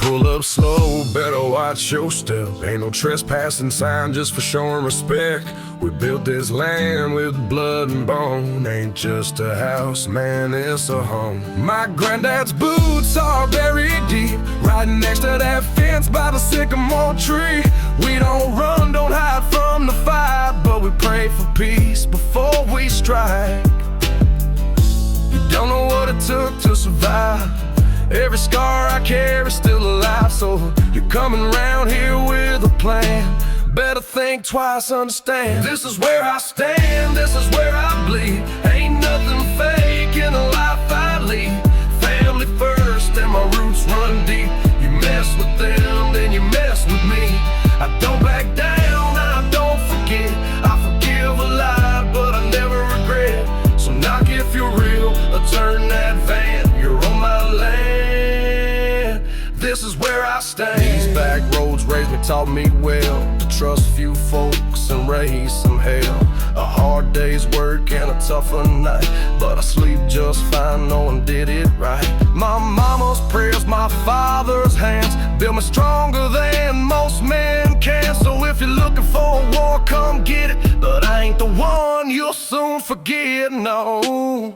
pull up slow, better watch your step. Ain't no trespassing sign just for showing respect. We built this land with blood and bone. Ain't just a house, man, it's a home. My granddad's boots are buried deep, right next to that fence by the sycamore tree. We don't run, don't hide from the fight, but we pray for peace before we strike. You don't know what it took to survive. Every scar I carry still alive. So you're coming around here with a plan, better think twice, understand. This is where I stand, this is where I bleed. Ain't nothing fake in the life I lead. Family first and my roots run deep. You mess with them, then you mess with me. I don't back down, I don't forget. I forgive a lot, but I never regret. So knock if you're real, or turn that van. You're on my land, this is where I stand. These back roads raised me, taught me well to trust few folks and raise some hell. A hard day's work and a tougher night, but I sleep just fine knowing did it right. My mama's prayers, my father's hands build me stronger than most men can. So if you're looking for a war, come get it, but I ain't the one you'll soon forget, no.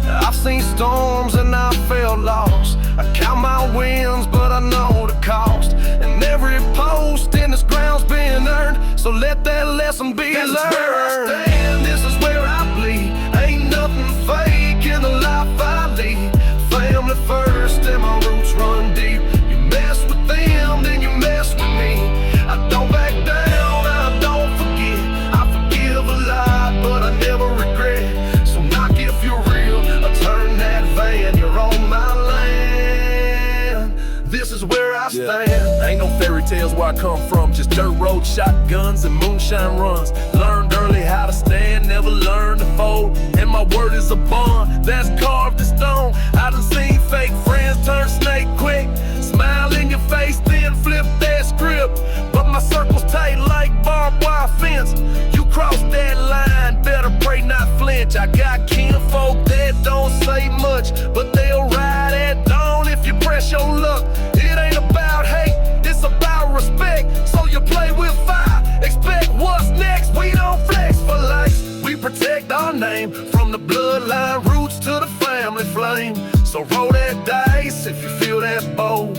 I've seen storms and I felt lost. I count my wins, but I know the cost. And every post in this ground's been earned, so let that lesson be learned. This is where I stand, this is where I bleed. Ain't nothing fake in the life I lead. Family first and my roots run deep. You mess with them, then you mess with me. I don't back down, I don't forget. I forgive a lot, but I never regret. So knock if you're real, or turn that van. You're on my land, this is where I stand. Ain't no fairy tales where I come from, just dirt road, shotguns, and moonshine runs. Learned early how to stand, never learned to fold. And my word is a bond that's carved in stone. I done seen fake friends turn snake quick, smile in your face, then flip that script. But my circle's tight like barbed wire fence. You cross that line, better pray not flinch. I got kinfolk that don't say much, but they'll ride at dawn if you press your luck. It ain't about hate, it's about respect. So you play with fire, expect what's next. We don't flex for likes, we protect our name. From the bloodline roots to the family flame. So roll that dice if you feel that bold,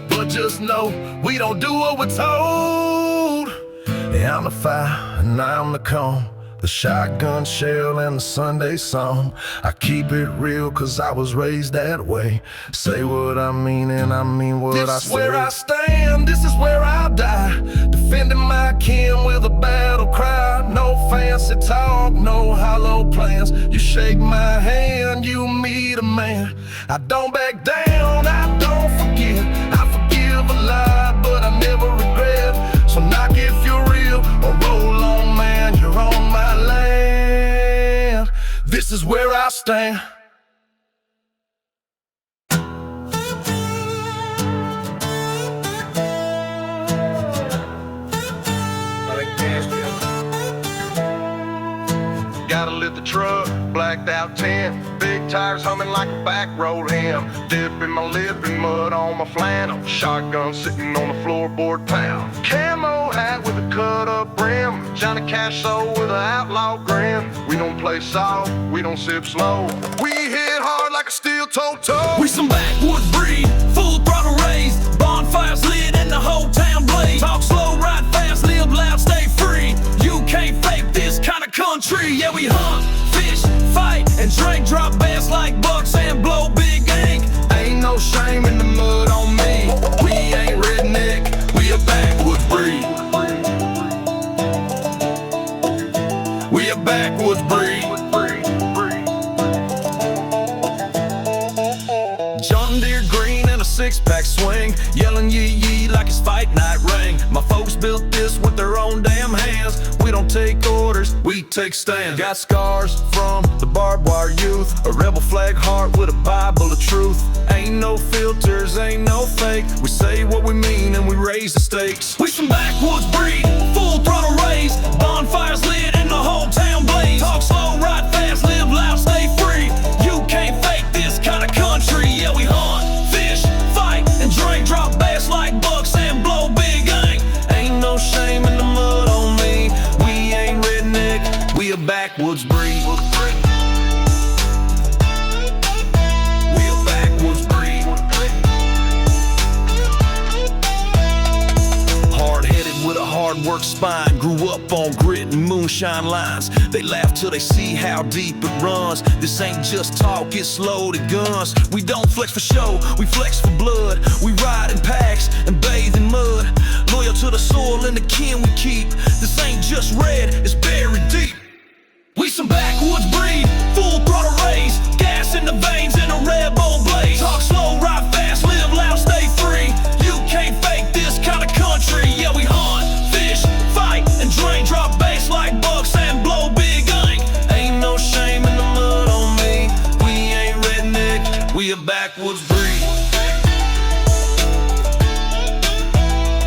but just know we don't do what we're told. Yeah, I'm the fire and I'm the cone, the shotgun shell and the Sunday song. I keep it real cause I was raised that way. Say what I mean and I mean what I say. This is where I stand, this is where I die. Defending my kin with a battle cry. No fancy talk, no hollow plans. You shake my hand, you meet a man. I don't back down, I don't forget. I forgive a lot, but I never regret. So knock if you're real, or roll on, man, you're on my land. This is where I stand. Gotta lit the truck, blacked out tent, big tires humming like a backroad hymn. Dipping my lip in mud on my flannel, shotgun sitting on the floorboard pound. Camo hat with a cut up brim, Johnny Cash soul with an outlaw grin. We don't play soft, we don't sip slow, we hit hard like a steel-toed toe. We some backwoods breed, full throttle raised. Bonfires lit and the whole town blaze. Talk slow, ride fast, live loud, stay free. You can't fake this kind of country. Yeah, we hunt, fish, fight, and drink. Drop bass like bucks and blow big ink. Ain't no shame in the mud on me. We ain't redneck, we a backwoods breed. We a backwoods breed. John Deere green and a six-pack swing, yelling yee yee like it's fight night ring. My folks built this with their own damn hands. We don't take orders, we take stands. Got scars from the barbed wire youth, a rebel flag heart with a Bible of truth. Ain't no filters, ain't no fake. We say what we mean and we raise the stakes. We some backwoods breed, full throttle raised. Bonfires lit and the whole town blaze. Talk slow, ride fast, live loud, stay free. You can't fake this kind of country. Yeah, we hunt, fish, fight, and drink. Drop bass backwoods breed. We a backwoods breed. Hard-headed with a hard work spine. Grew up on grit and moonshine lines. They laugh till they see how deep it runs. This ain't just talk, it's loaded guns. We don't flex for show, we flex for blood. We ride in packs and bathe in mud. Loyal to the soil and the kin we keep. This ain't just red, it's buried deep. We some backwoods breed, full throttle race. Gas in the veins and a red bull blaze. Talk slow, ride fast, live loud, stay free. You can't fake this kind of country. Yeah, we hunt, fish, fight, and drain. Drop bass like bucks and blow big ink. Ain't no shame in the mud on me. We ain't redneck, we a backwoods breed.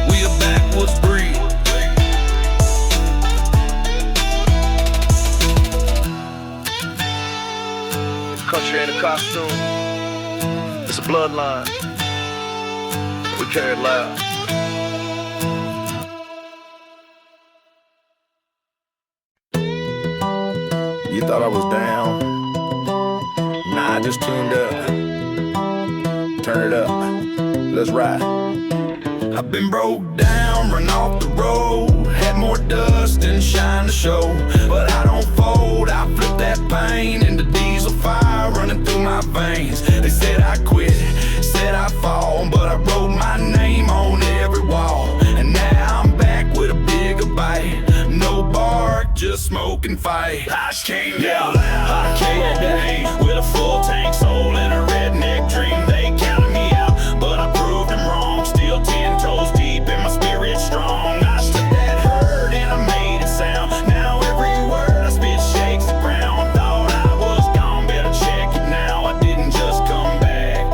We a backwoods breed. Country ain't a costume, it's a bloodline. We carry it loud. You thought I was down? Nah, I just tuned up. Turn it up, let's ride. I've been broke down, run off the road. Had more dust and shine to show. But I don't fold, I flip that pain into diesel fire running through my veins. They said I quit, said I fall, but I wrote my name on every wall. And now I'm back with a bigger bite. No bark, just smoke and fight. I came down loud, I came with a full tank soul and a redneck dream. They counted me out, but I proved them wrong. Still 10 toes deep and my spirit strong. I took that hurt and I made it sound. Now every word I spit shakes the ground. Thought I was gone, better check it now. I didn't just come back.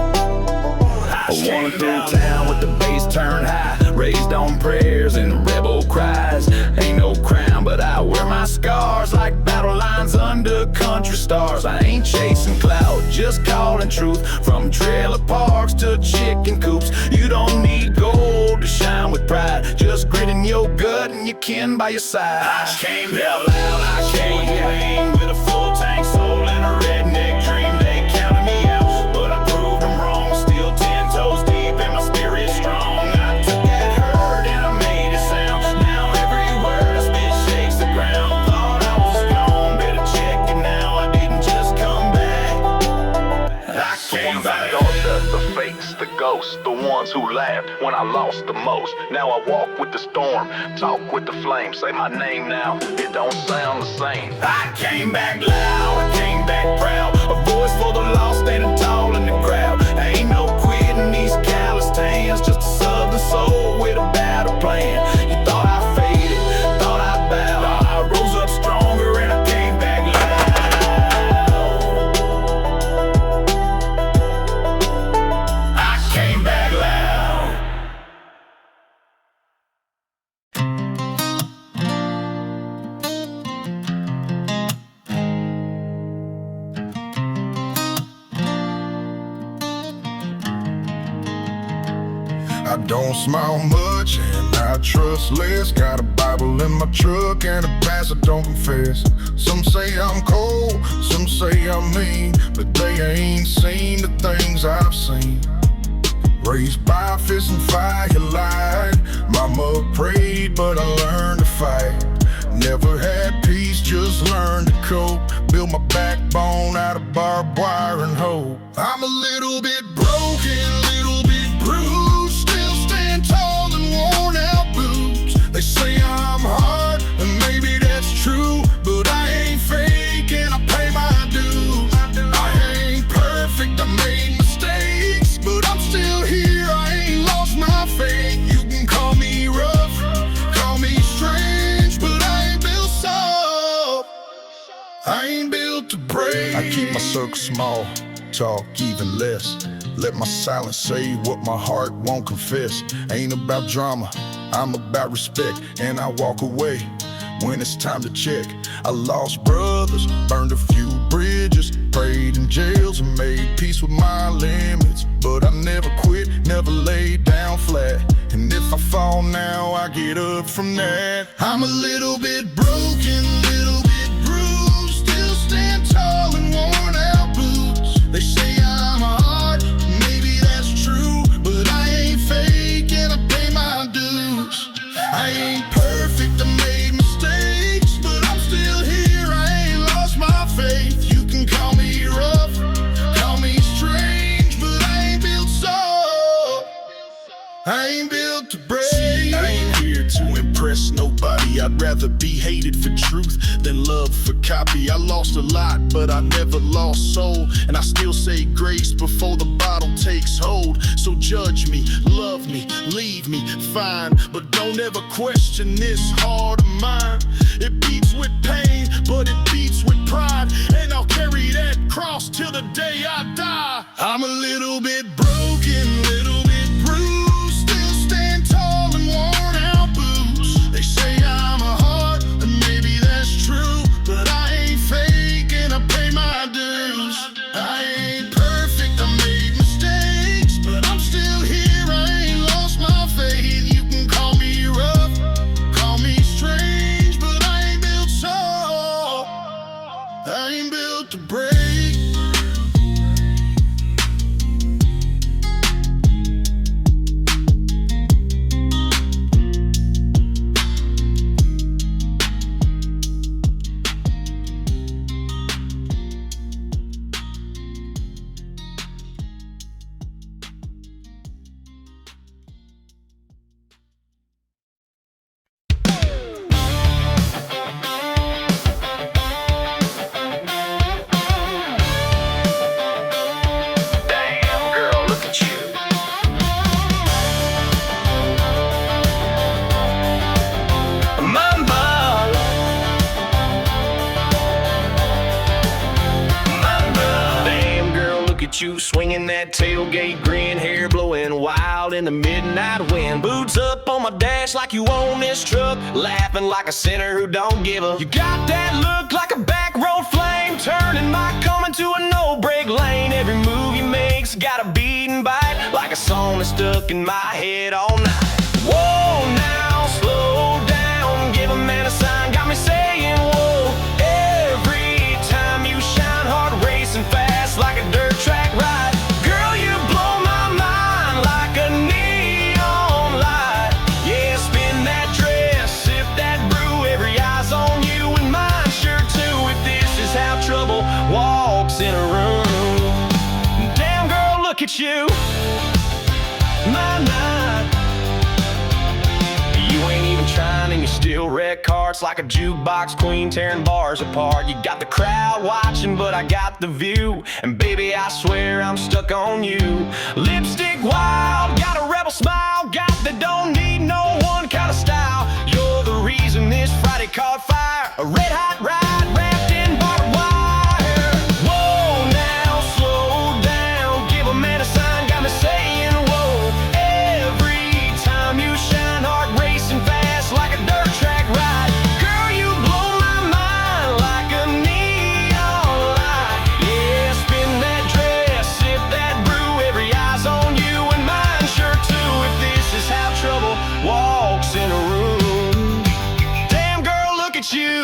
I wanna through town with the bass turned high, raised on prayers and rebel cries. Ain't no crown, but I wear my scars like battle lines under country stars. I ain't chasing clout, just calling truth. From trailer parks to chicken coops. You don't need gold to shine with pride. Just grit in your gut and your kin by your side. I came out loud, I came with a full tank soul and a redneck dream. They counted me out, but I proved them wrong. Still 10 toes deep and my spirit strong. I took that hurt and I made it sound. Now every word I spit shakes the ground. Thought I was gone, better check it now. I didn't just come back. I came back. The fakes, the ghosts, the ones who laughed when I lost the most. Now I walk with the storm, talk with the flames. Say my name now, it don't sound the same. I came back loud, I came back proud. A voice for the lost, standing tall in the crowd. Ain't no quitting these calloused hands. Just a southern soul with a battle plan. You thought I faded, thought I bowed. I rose up stronger and I came back loud. I came back loud. I don't smile much and I trust less. Got a Bible in my truck and a past I don't confess. Some say I'm cold, some say I'm mean, but they ain't seen the things I've seen. Raised by fist and firelight. Mama prayed, but I learned to fight. Never had peace, just learned to cope. Build my backbone out of barbed wire and hope. I'm a little bit broken, little bit bruised. Still stand tall in worn out boots. They say I'm hard, and maybe that's true, but I ain't fake and I pay my dues. I ain't perfect, I made mistakes, but I'm still here, I ain't lost my faith. You can call me rough, call me strange, but I ain't built soft. I ain't built to break. I keep my circle small, talk even less. Let my silence say what my heart won't confess. Ain't about drama, I'm about respect. And I walk away when it's time to check. I lost brothers, burned a few bridges, prayed in jails and made peace with my limits. But I never quit, never laid down flat. And if I fall now, I get up from that. I'm a little bit broken, little bit bruised. tall and worn out boots. They say I'm hard, maybe that's true, but I ain't fake and I pay my dues. I ain't perfect, I made mistakes, but I'm still here, I ain't lost my faith. You can call me rough, call me strange, but I ain't built so. I ain't built to break. See, I ain't here to impress nobody. I'd rather be hated for truth than love for copy. I lost a lot, but I never lost soul, and I still say grace before the bottle takes hold. So judge me, love me, leave me, fine, but don't ever question this heart of mine. It beats with pain, but it beats with pride, and I'll carry that cross till the day I die. I'm a little bit broken, little bit bruised, still stand tall and worn out boots. They say I'm a heart, and maybe that's true, but I ain't fake and I pay my dues. I ain't perfect, I made mistakes, but I'm still here, I ain't lost my faith. You can call me rough, call me strange, but I ain't built so. I ain't built to break. You swinging that tailgate, grin, hair blowing wild in the midnight wind. Boots up on my dash like you own this truck, laughing like a sinner who don't give a. You got that look like a back road flame, turning my coming to a no-break lane. Every move you make's got a beat and bite, like a song that's stuck in my head all night. Whoa, now slow down, give a man a sign, got me saying whoa. Every time you shine, heart racing fast like a dirt track ride. Girl, you blow my mind like a neon light. Yeah, spin that dress, sip that brew, every eye's on you and mine sure too. If this is how trouble walks in a room, damn girl, look at you. My night. You ain't even trying and you still wreck hearts like a jukebox queen tearing bars apart. You got the crowd watching, but I got the view, and baby, I swear I'm stuck on you. Lipstick wild, got a rebel smile, got the don't need no one kind of style. You're the reason this Friday caught fire, a red hot ride wrapped in barbed wire. Whoa, now slow down, give a man a sign, got me saying whoa. Every time you shine, heart racing fast like a dirt track ride. Girl, you blow my mind like a neon light. Yeah, spin that dress, sip that brew, every eye's on you and mine sure too. If this is how trouble walks in a room, damn girl, look at you.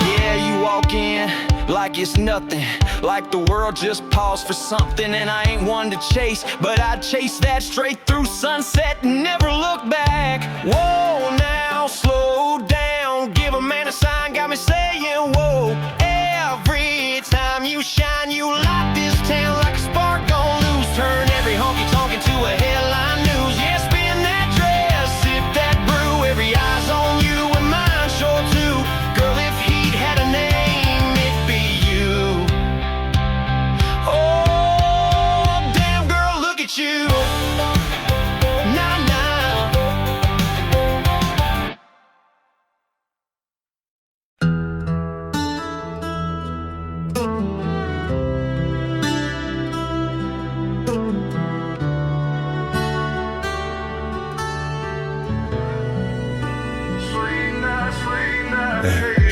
Yeah, you walk in like it's nothing, like the world just paused for something. And I ain't one to chase, but I'd chase that straight through sunset and never look back. Whoa, now slow down, give a man a sign, got me saying whoa. Every time you shine, you light this town like a spark on loose. Turn every honky-tonk into a headline news. Yeah, spin that dress, sip that brew, every eye's on you and mine sure too. Girl, if he'd had a name, it'd be you. Oh, damn girl, look at you. Nah, nah.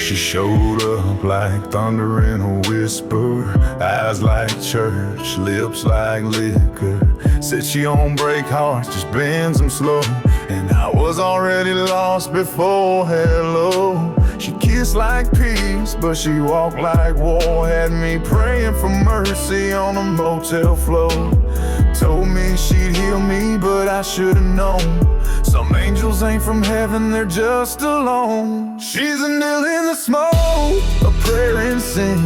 She showed up like thunder in a whisper, eyes like church, lips like liquor. Said she don't break hearts, just bends them slow. And I was already lost before hello. She kissed like peace, but she walked like war. Had me praying for mercy on a motel floor. Told me she'd heal me, but I should've known. Some angels ain't from heaven, they're just alone. She's a nail in the smoke, a prayer in sin,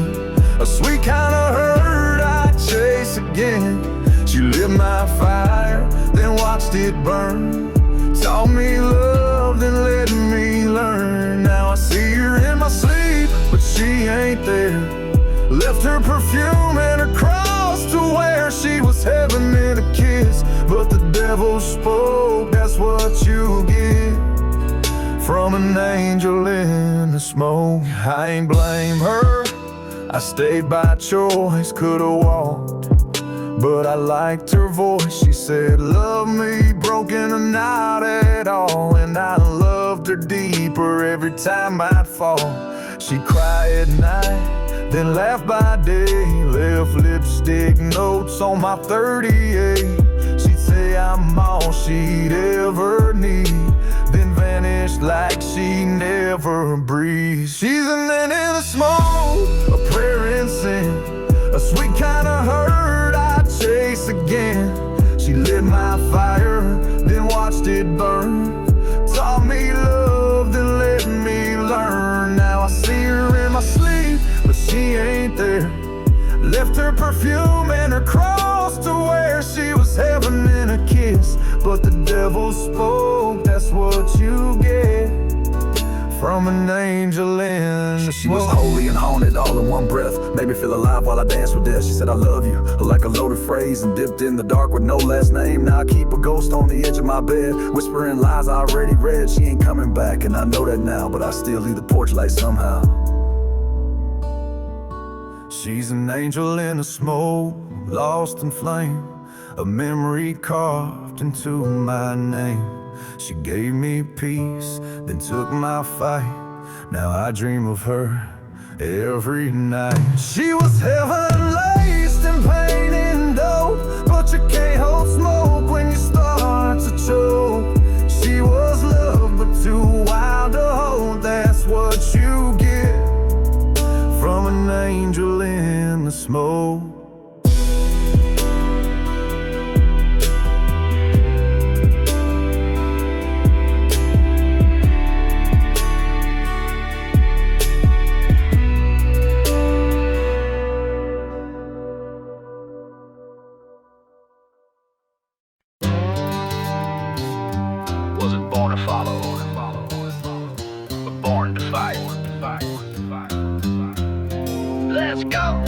a sweet kind of hurt I chase again. She lit my fire, then watched it burn. Taught me love, then let me learn. Now I see her in my sleep, but she ain't there. Left her perfume and her cross to wear. She was heaven in a kiss, but the devil spoke. That's what you get from an angel in the smoke. I ain't blame her, I stayed by choice. Could've walked, but I liked her voice. She said, love me, broken or not at all. And I loved her deeper every time I'd fall. She'd cry at night, then laugh by day. Left lipstick notes on my 38. She'd say I'm all she'd ever need, then vanished like she never breathed. She's an end in the smoke, a prayer in sin, a sweet kind of hurt I chase again. She lit my fire, then watched it burn. Taught me love, then let me learn. Now I see her in my sleep, but she ain't there. Left her perfume and her cross to wear. She was heaven in a kiss, but the devil spoke. That's what you get from an angel in the She was holy and haunted all in one breath. Made me feel alive while I danced with death. She said I love you, like a loaded phrase, and dipped in the dark with no last name. Now I keep a ghost on the edge of my bed, whispering lies I already read. She ain't coming back, and I know that now, but I still leave the porch light somehow. She's an angel in the smoke, lost in flame, a memory carved into my name. She gave me peace, then took my fight. Now I dream of her every night. She was heaven laced in pain and dope, but you can't hold smoke when you start to choke. She was love, but too wild to hold. That's what you get from an angel in the smoke. Wasn't born to follow, but born to fight. Let's go.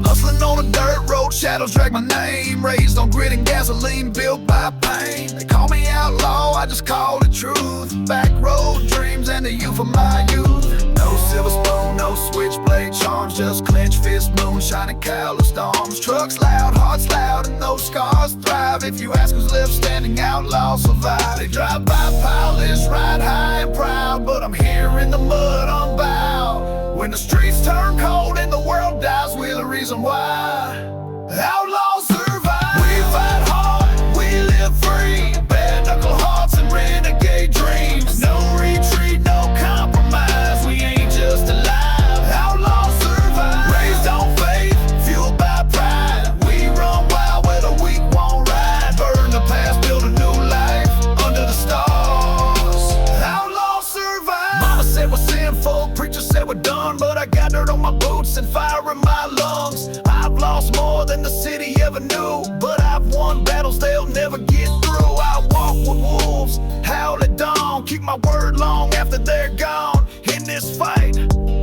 Hustling on a dirt road, shadows drag my name. Raised on grit and gasoline, built by pain. They call me outlaw, I just call the truth. Backroad dreams and the youth of my youth. No silver spoon, no switchblade charms, just clenched fist, moonshine and calloused arms. Trucks loud, hearts loud, and those scars thrive. If you ask who's left standing, outlaws survive. They drive by pileless, ride high and proud, but I'm here in the mud unbowed. When the streets turn cold and the world dies, we're the reason why. Outlaws survive. We fight hard, we live free. Bare knuckle hearts and renegade dreams. No retreat, no compromise. We ain't just alive. Outlaws survive. Raised on faith, fueled by pride. We run wild where the weak won't ride. Burn the past, build a new life under the stars. Outlaws survive. Mama said we're sinful, preacher said we're done, but I got dirt on my boots and fire in my lungs. I've lost more than the city ever knew, but I've won battles they'll never get through. I walk with wolves, howl at dawn, keep my word long after they're gone. In this fight,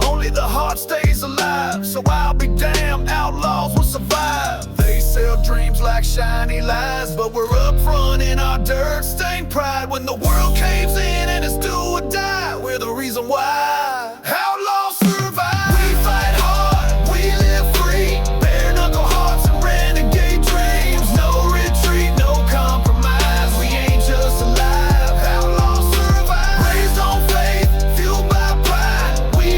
only the heart stays alive, so I'll be damned, outlaws will survive. They sell dreams like shiny lies, but we're up front in our dirt-stained pride. When the world caves in and it's do or die, we're the reason why. Outlaws survive. We fight hard, we live free. Bare knuckle hearts and renegade dreams. No retreat, no compromise. We ain't just alive. Outlaws survive. Raised on faith, fueled by pride. We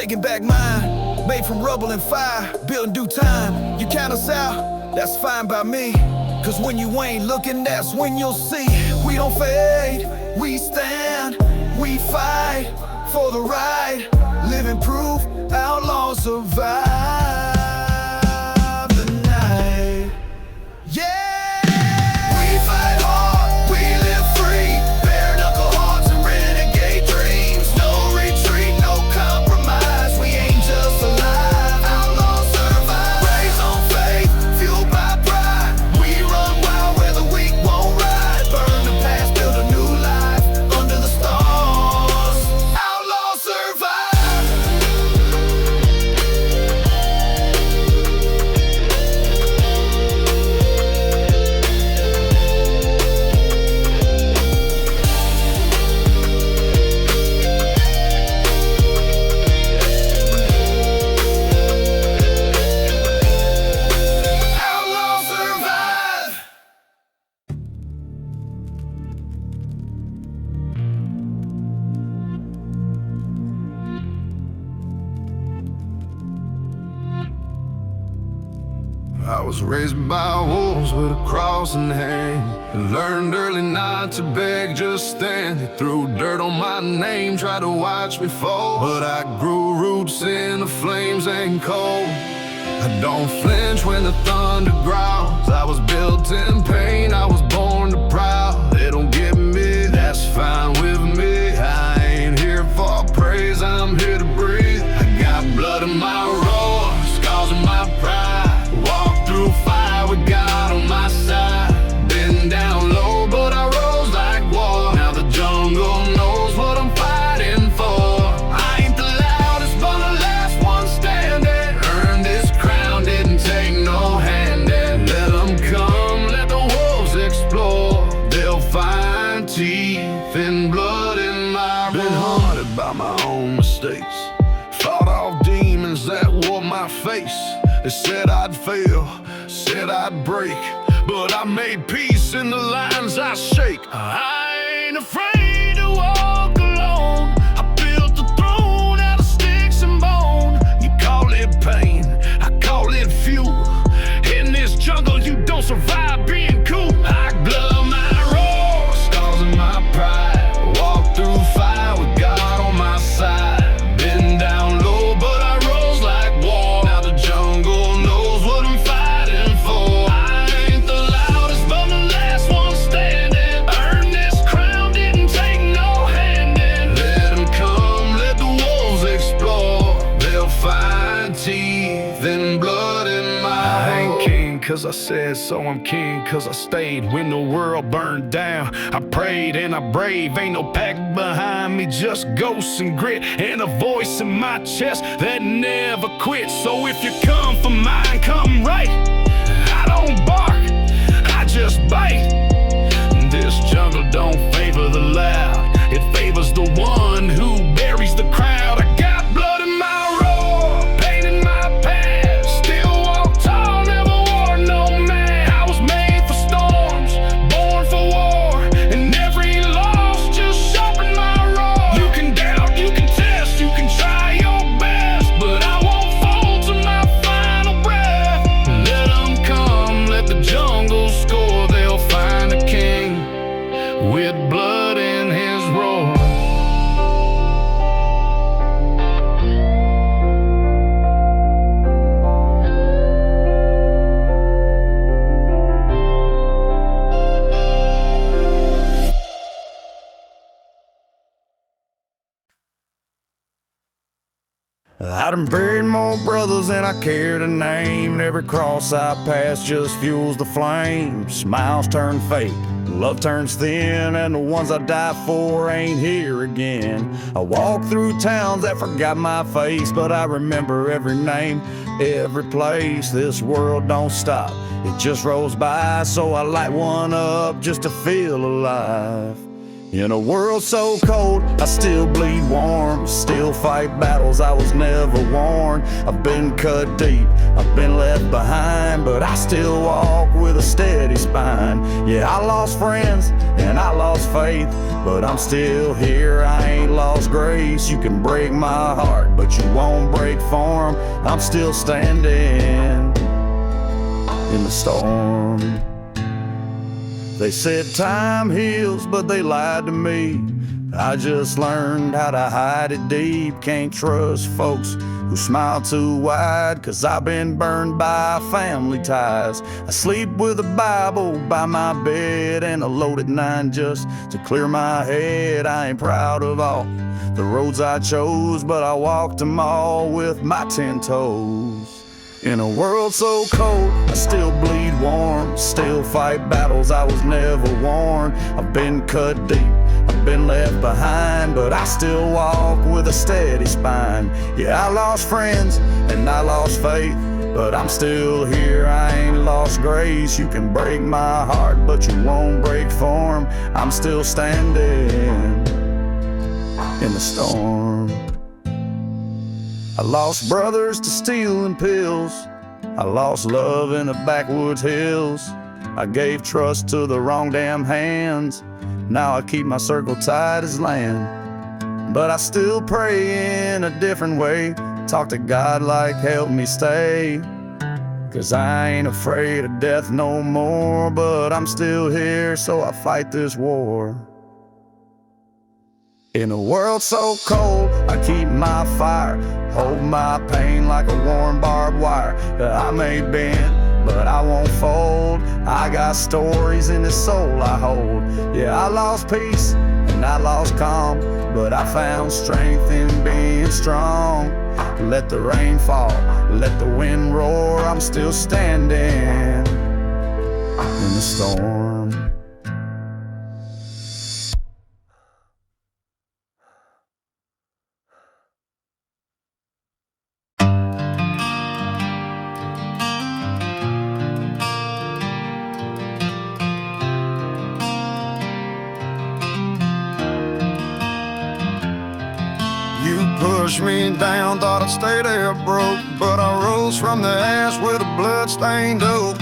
taking back mine. Made from rubble and fire, built in due time. You count us out, that's fine by me. Cause when you ain't looking, that's when you'll see. We don't fade, we stand, we fight for the right. Living proof, outlaws survive the night. Yeah! We fight hard, we live free. Bare knuckle hearts and renegade dreams. No retreat, no compromise. We ain't just alive, outlaws survive. Raised on faith, fueled by pride. We run wild where the weak won't ride. Burn the past, build a new life under the stars. Outlaws survive. Outlaws survive. I was raised by wolves with a cross in hand, and learned early not to beg, just stand. They threw dirt on my name, tried to watch me fall, but I grew roots in the flames and cold. I don't flinch when the thunder growls. I was built in pain, I was born to proud. They don't get me, that's fine with me. I ain't here for praise, I'm here to breathe. I got blood in my roar, scars in my pride. Walk through fire with God on my side. Been down low, but I rose like war. Now the jungle knows what I'm fighting for. I ain't the loudest, but the last one standing. Earned this crown, didn't take no handing. Let them come, let the wolves explore. They'll find teeth and blood in my roar. Been haunted by my own mistakes. Fought off demons that wore my face. They said I'd fail, said I'd break, but I made peace in the lines I shake. I ain't afraid to walk alone. I built the throne out of sticks and bone. You call it pain, I call it fuel. In this jungle you don't survive being cool. I blood my roar, scars in my pride. Walk through fire with God on my side. Been down low, but I rose like war. Now the jungle knows what I'm fighting for. I ain't the loudest, but the last one standing. Earned this crown, didn't take no handing. Let them come, let the wolves explore. They'll find teeth and blood in my I ain't king cause I said so, I'm king cause I stayed. When the world burned down, I prayed and I brave. Ain't no pack behind me, just ghosts and grit, and a voice in my chest that never quits. So if you come for mine, come right. I don't bark, I just bite. This jungle don't favor the loud, it favors the one who buries the crowd. I got blood in my roar, pain in my past. Still walk tall, never wore no mask. I was made for storms, born for war, and every loss just sharpened my roar. You can doubt, you can test, you can try your best, but I won't fall to my final breath. Let them come, let the jungle score. They'll find a king with blood in his roar. I done buried more brothers than I care to name. Every cross I pass just fuels the flame. Smiles turn fake, love turns thin, and the ones I die for ain't here again. I walk through towns that forgot my face, but I remember every name, every place. This world don't stop, it just rolls by, so I light one up just to feel alive. In a world so cold, I still bleed warm. Still fight battles I was never warned. I've been cut deep, I've been left behind, but I still walk with a steady spine. Yeah, I lost friends and I lost faith, but I'm still here, I ain't lost grace. You can break my heart, but you won't break form. I'm still standing in the storm. They said time heals, but they lied to me. I just learned how to hide it deep. Can't trust folks who smile too wide, 'cause I've been burned by family ties. I sleep with a Bible by my bed and a loaded 9 just to clear my head. I ain't proud of all the roads I chose, but I walked them all with my 10 toes. In a world so cold, I still bleed warm. Still fight battles I was never warned. I've been cut deep, I've been left behind, but I still walk with a steady spine. Yeah, I lost friends and I lost faith, but I'm still here, I ain't lost grace. You can break my heart, but you won't break form. I'm still standing in the storm. I lost brothers to stealing pills. I lost love in the backwoods hills. I gave trust to the wrong damn hands. Now I keep my circle tight as land. But I still pray in a different way. Talk to God like help me stay. 'Cause I ain't afraid of death no more. But I'm still here, so I fight this war. In a world so cold, I keep my fire. Hold my pain like a worn barbed wire. I may bend, but I won't fold. I got stories in the soul I hold. Yeah, I lost peace and I lost calm, but I found strength in being strong. Let the rain fall, let the wind roar. I'm still standing in the storm. Pushed me down, thought I'd stay there broke, but I rose from the ash with a blood-stained oak.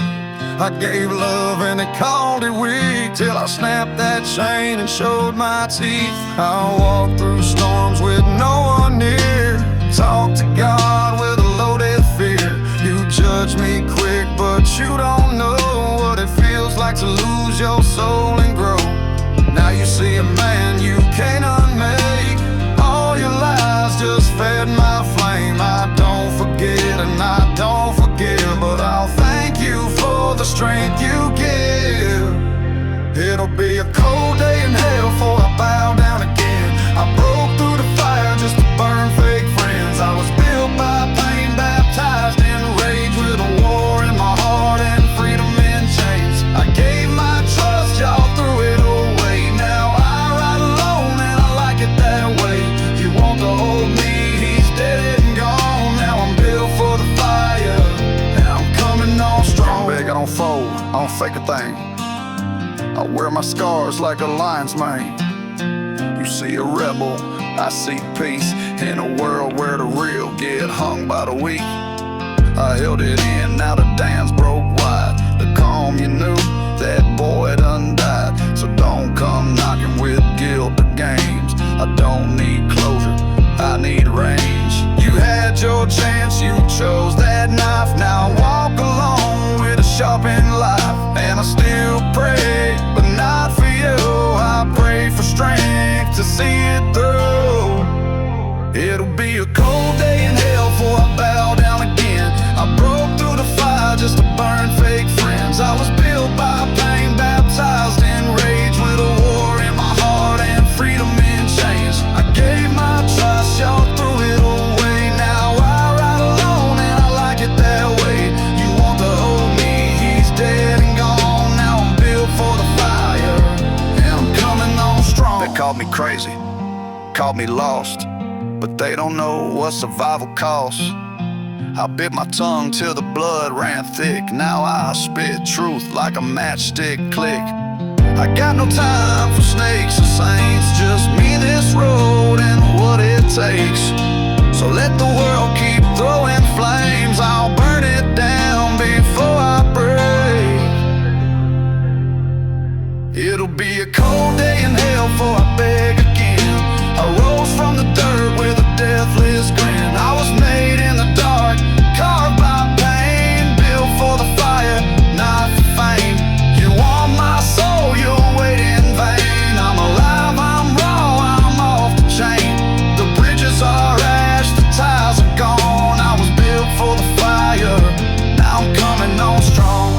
I gave love and they called it weak, till I snapped that chain and showed my teeth. I walked through storms with no one near, talked to God with a loaded fear. You judge me quick, but you don't know what it feels like to lose your soul and grow. Now you see a man you can't unmake. All your lies just fed my flame. I don't forget and I don't forgive, but I'll thank you for the strength you give. It'll be a cold day in hell before I bow down again. I broke through the fire just to burn fake friends. I was built by pain, baptized in rage, with a war in my heart and freedom in chains. I gave my trust, y'all threw it away. Now I ride alone and I like it that way. You want to hold me, he's dead and gone. Now I'm built for the fire, and I'm coming on strong. Big, I don't fold, I don't fake a thing. I wear my scars like a lion's mane. You see a rebel, I seek peace, in a world where the real get hung by the weak. I held it in, now the dams broke wide. The calm you knew, that boy done died. So don't come knocking with guilt or games. I don't need closure, I need range. You had your chance, you chose that knife. Now I walk alone with a sharpened life. And I still pray, but not for you. I pray for strength to see it through. It'll be a cold day in hell before I bow down again. I broke through the fire just to burn fake friends. I was built by pain, baptized in rage, with a war in my heart and freedom in chains. I gave my trust, y'all threw it away. Now I ride alone and I like it that way. You want to hold me, he's dead and gone. Now I'm built for the fire, and I'm coming on strong. They called me crazy, called me lost, but they don't know what survival costs. I bit my tongue till the blood ran thick. Now I spit truth like a matchstick click. I got no time for snakes or saints, just me, this road, and what it takes. So let the world keep throwing flames, I'll burn it down before I break. It'll be a cold day in hell before I beg again. I rose from the dirt with a deathless grin. I was made in the dark, carved by pain, built for the fire, not for fame. You want my soul, you'll wait in vain. I'm alive, I'm raw, I'm off the chain. The bridges are ash, the ties are gone. I was built for the fire, now I'm coming on strong.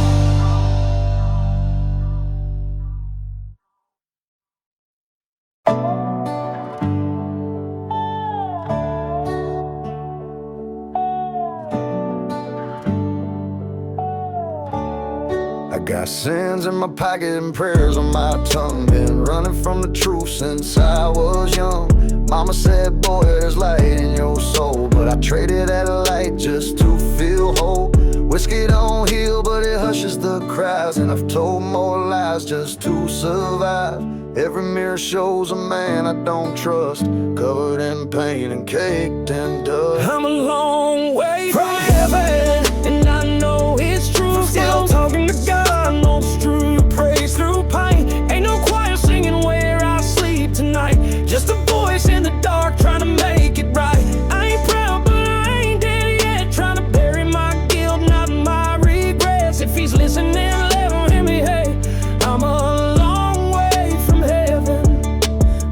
I got sins in my pocket and prayers on my tongue. Been running from the truth since I was young. Mama said, boy, there's light in your soul, but I traded that light just to feel whole. Whiskey don't heal, but it hushes the cries, and I've told more lies just to survive. Every mirror shows a man I don't trust, covered in pain and caked in dust. I'm a long way from heaven, and I know it's true. Still talking to God, no true praise through pain. Ain't no choir singing where I sleep tonight, just a voice in the dark trying to make it right. I ain't proud, but I ain't dead yet, trying to bury my guilt, not my regrets. If he's listening, let him hear me, hey. I'm a long way from heaven,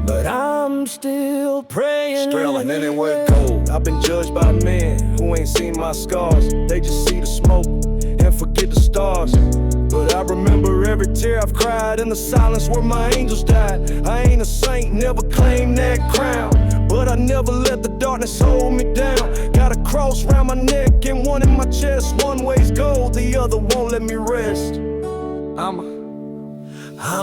but I'm still praying. Straight anywhere cold. I've been judged by men who ain't seen my scars. They just see the smoke and forget the stars. But I remember every tear I've cried in the silence where my angels died. I ain't a saint, never claimed that crown, but I never let the darkness hold me down. Got a cross round my neck and one in my chest. One way's gold, the other won't let me rest. I'm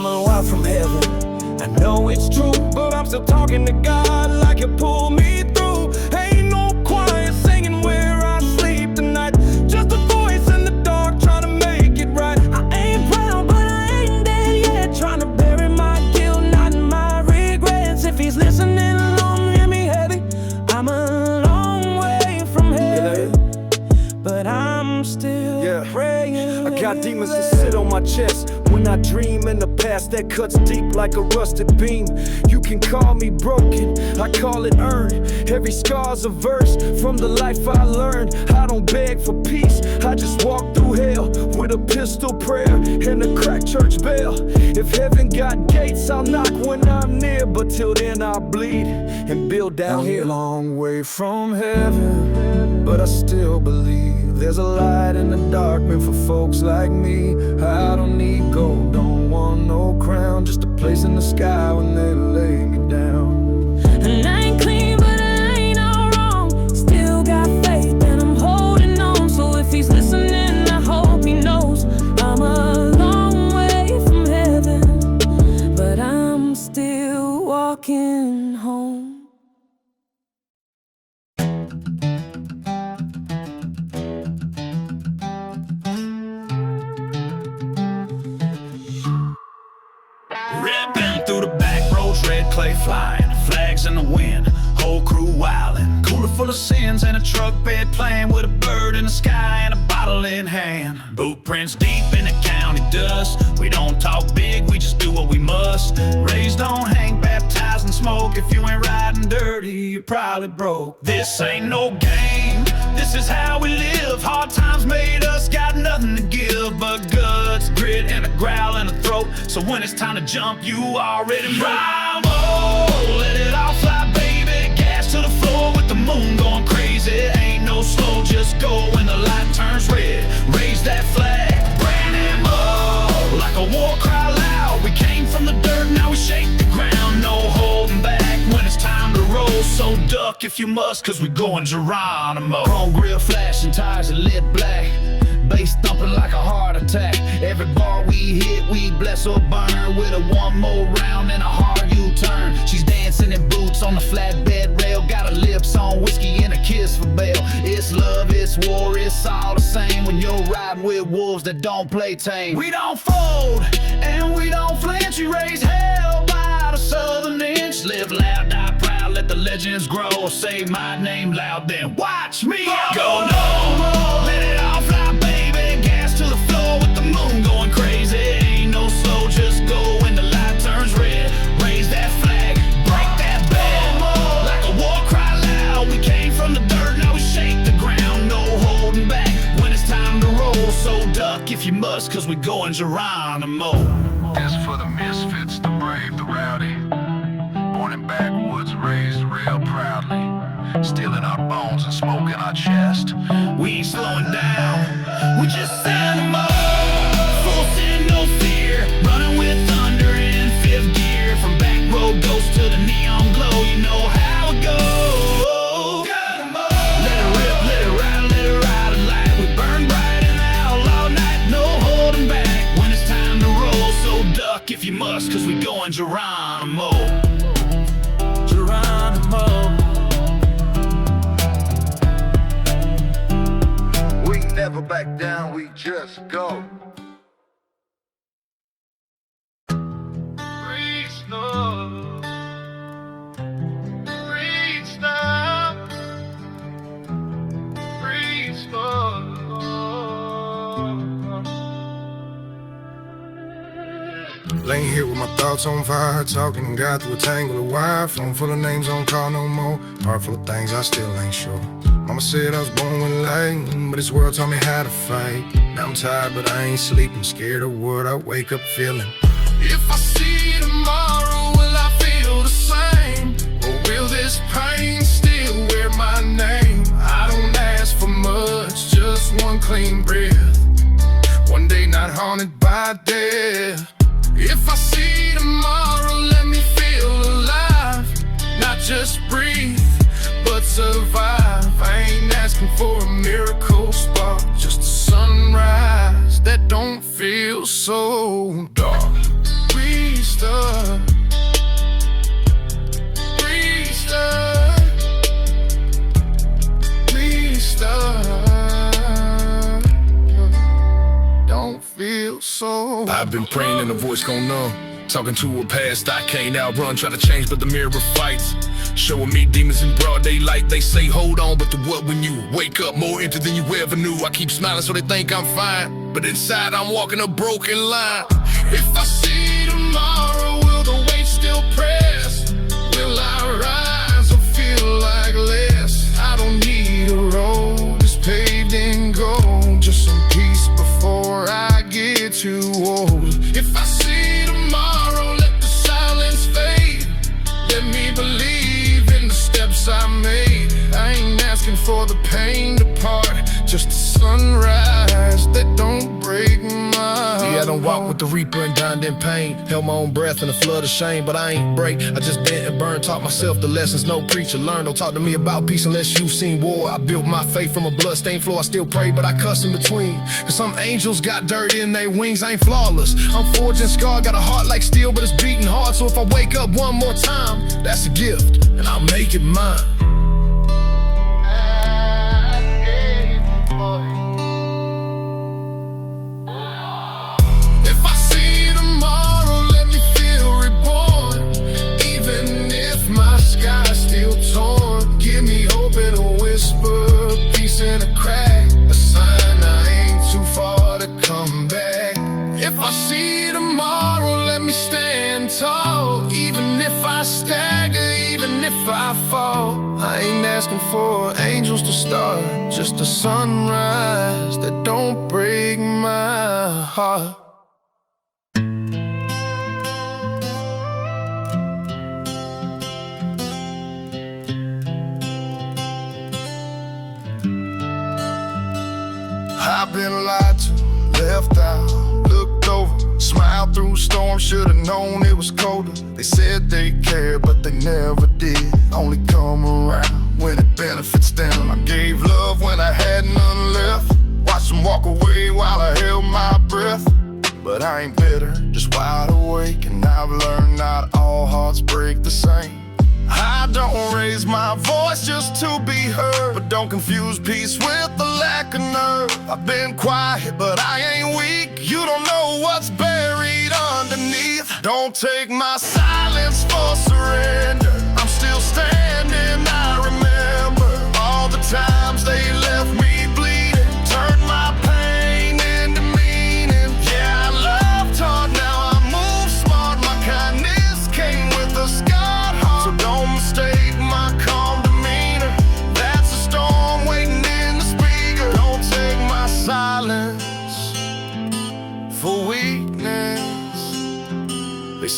a while from heaven, I know it's true, but I'm still talking to God like He pulled me through. Ain't no choir singing where I sleep tonight, just a voice in the dark trying to make it right. I ain't proud, but I ain't dead yet, trying to bury my guilt, not my regrets. If he's listening along, hear me heavy. I'm a long way from heaven, but I'm still praying. I got demons that sit on my chest when I dream in the past that cuts deep like a rusted beam. You can call me broken, I call it earned. Every scar's a verse from the life I learned. I don't beg for peace, I just walk through hell with a pistol prayer and a cracked church bell. If heaven got gates, I'll knock when I'm near, but till then I'll bleed and build down here. I'm a long way from heaven, but I still believe there's a light in the dark meant for folks like me. I don't need gold, don't want no crown, just a place in the sky when they lay me down. And I ain't clean, but I ain't all wrong. Still got faith and I'm holding on. So if he's listening, I hope he knows I'm a long way from heaven, but I'm still walking home. Ripping through the back roads, red clay flying, flags in the wind, whole crew wildin'. Cooler full of sins and a truck bed playing with a bird in the sky and a bottle in hand. Boot prints deep in the county dust. We don't talk big, we just do what we must. Raised on hang, baptized in smoke. If you ain't riding dirty, you're probably broke. This ain't no game, this is how we live. Hard times made us, got nothing to give but guts, grit, and a growl in the throat. So when it's time to jump, you already bravo. Let it all fly, baby. Gas to the floor with the moon going crazy. Ain't no slow, just go when the light turns red. Raise that flag, brand him up like a war cry loud. We came from the dirt, now we shake the ground. No holding back when it's time to roll. So duck if you must, cause we going Geronimo. Chrome grill flashing, tires are lit black. Bass thumping like a heart attack. Every bar we hit, we bless or burn with a one more round and a hard U-turn. She's dancing in boots on the flatbed rail. Got her lips on whiskey and a kiss for bail. It's love, it's war, it's all the same when you're riding with wolves that don't play tame. We don't fold and we don't flinch. We raise hell by the sun. Live loud, die proud, let the legends grow. Say my name loud, then watch me go no more. Let it all fly, baby. Gas to the floor with the moon going crazy. Ain't no slow, just go when the light turns red. Raise that flag, break that bed. Like a war cry loud, we came from the dirt, now we shake the ground. No holding back when it's time to roll. So duck if you must, cause we going Geronimo. This for the misfits, the brave, the rowdy. Born in backwoods, raised real proudly. Still in our bones and smoke in our chest. We ain't slowing down, we just send them up. Full sin, no fear, running with thunder in fifth gear. From Backroad ghost to the neon glow, you know how it goes. Let it rip, let it ride a light. We burn bright in the outlaw night, no holding back when it's time to roll. So duck if you must, cause we going Geronimo. Geronimo. We never back down, we just go. Reach now, reach now, reach now. Laying here with my thoughts on fire, talking and got through a tangle of wire. Phone full of names, don't call no more. Heart full of things I still ain't sure. Mama said I was born with light, but this world taught me how to fight. Now I'm tired, but I ain't sleeping, scared of what I wake up feeling. If I see tomorrow, will I feel the same? Or will this pain still wear my name? I don't ask for much, just one clean breath. One day not haunted by death. If I see tomorrow, let me feel alive. Not just breathe, but survive. I ain't asking for a miracle spark, just a sunrise that don't feel so dark. Restart, restart, restart. Don't feel so. I've been praying and the voice gon' numb. Talking to a past I can't outrun. Try to change but the mirror fights. Showing me demons in broad daylight. They say hold on, but to what when you wake up more empty than you ever knew. I keep smiling so they think I'm fine, but inside I'm walking a broken line. If I see tomorrow, will the weight still press? Will I rise or feel like less? I don't need a road that's paved in gold, just some peace before I get too old. If I see tomorrow, let the silence fade. Let me believe in the steps I made. I ain't asking for the pain to part, just a sunrise that don't break my heart. Yeah, I done walked with the reaper and dined in pain. Held my own breath in a flood of shame, but I ain't break. I just bent and burned, taught myself the lessons no preacher learned. Don't talk to me about peace unless you've seen war. I built my faith from a bloodstained floor. I still pray, but I cuss in between. Cause some angels got dirt in their wings. I ain't flawless, I'm forged and scarred. Got a heart like steel, but it's beating hard. So if I wake up one more time, that's a gift, and I'll make it mine. If I see tomorrow, let me feel reborn. Even if my sky's still torn, give me hope in a whisper, peace in a crack, a sign I ain't too far to come back. If I see tomorrow, let me stand tall. Even if I stagger, even if I fall, I ain't asking for angels to start, just a sunrise that don't break my heart. I've been lied to, left out, looked over, smiled through storms, should've known it was colder. They said they cared, but they never did. Only come around when it benefits them. I gave love when I had none left. Watched them walk away while I held my breath. But I ain't bitter, just wide awake, and I've learned not all hearts break the same. I don't raise my voice just to be heard, but don't confuse peace with the lack of nerve. I've been quiet, but I ain't weak. You don't know what's buried underneath. Don't take my silence for surrender.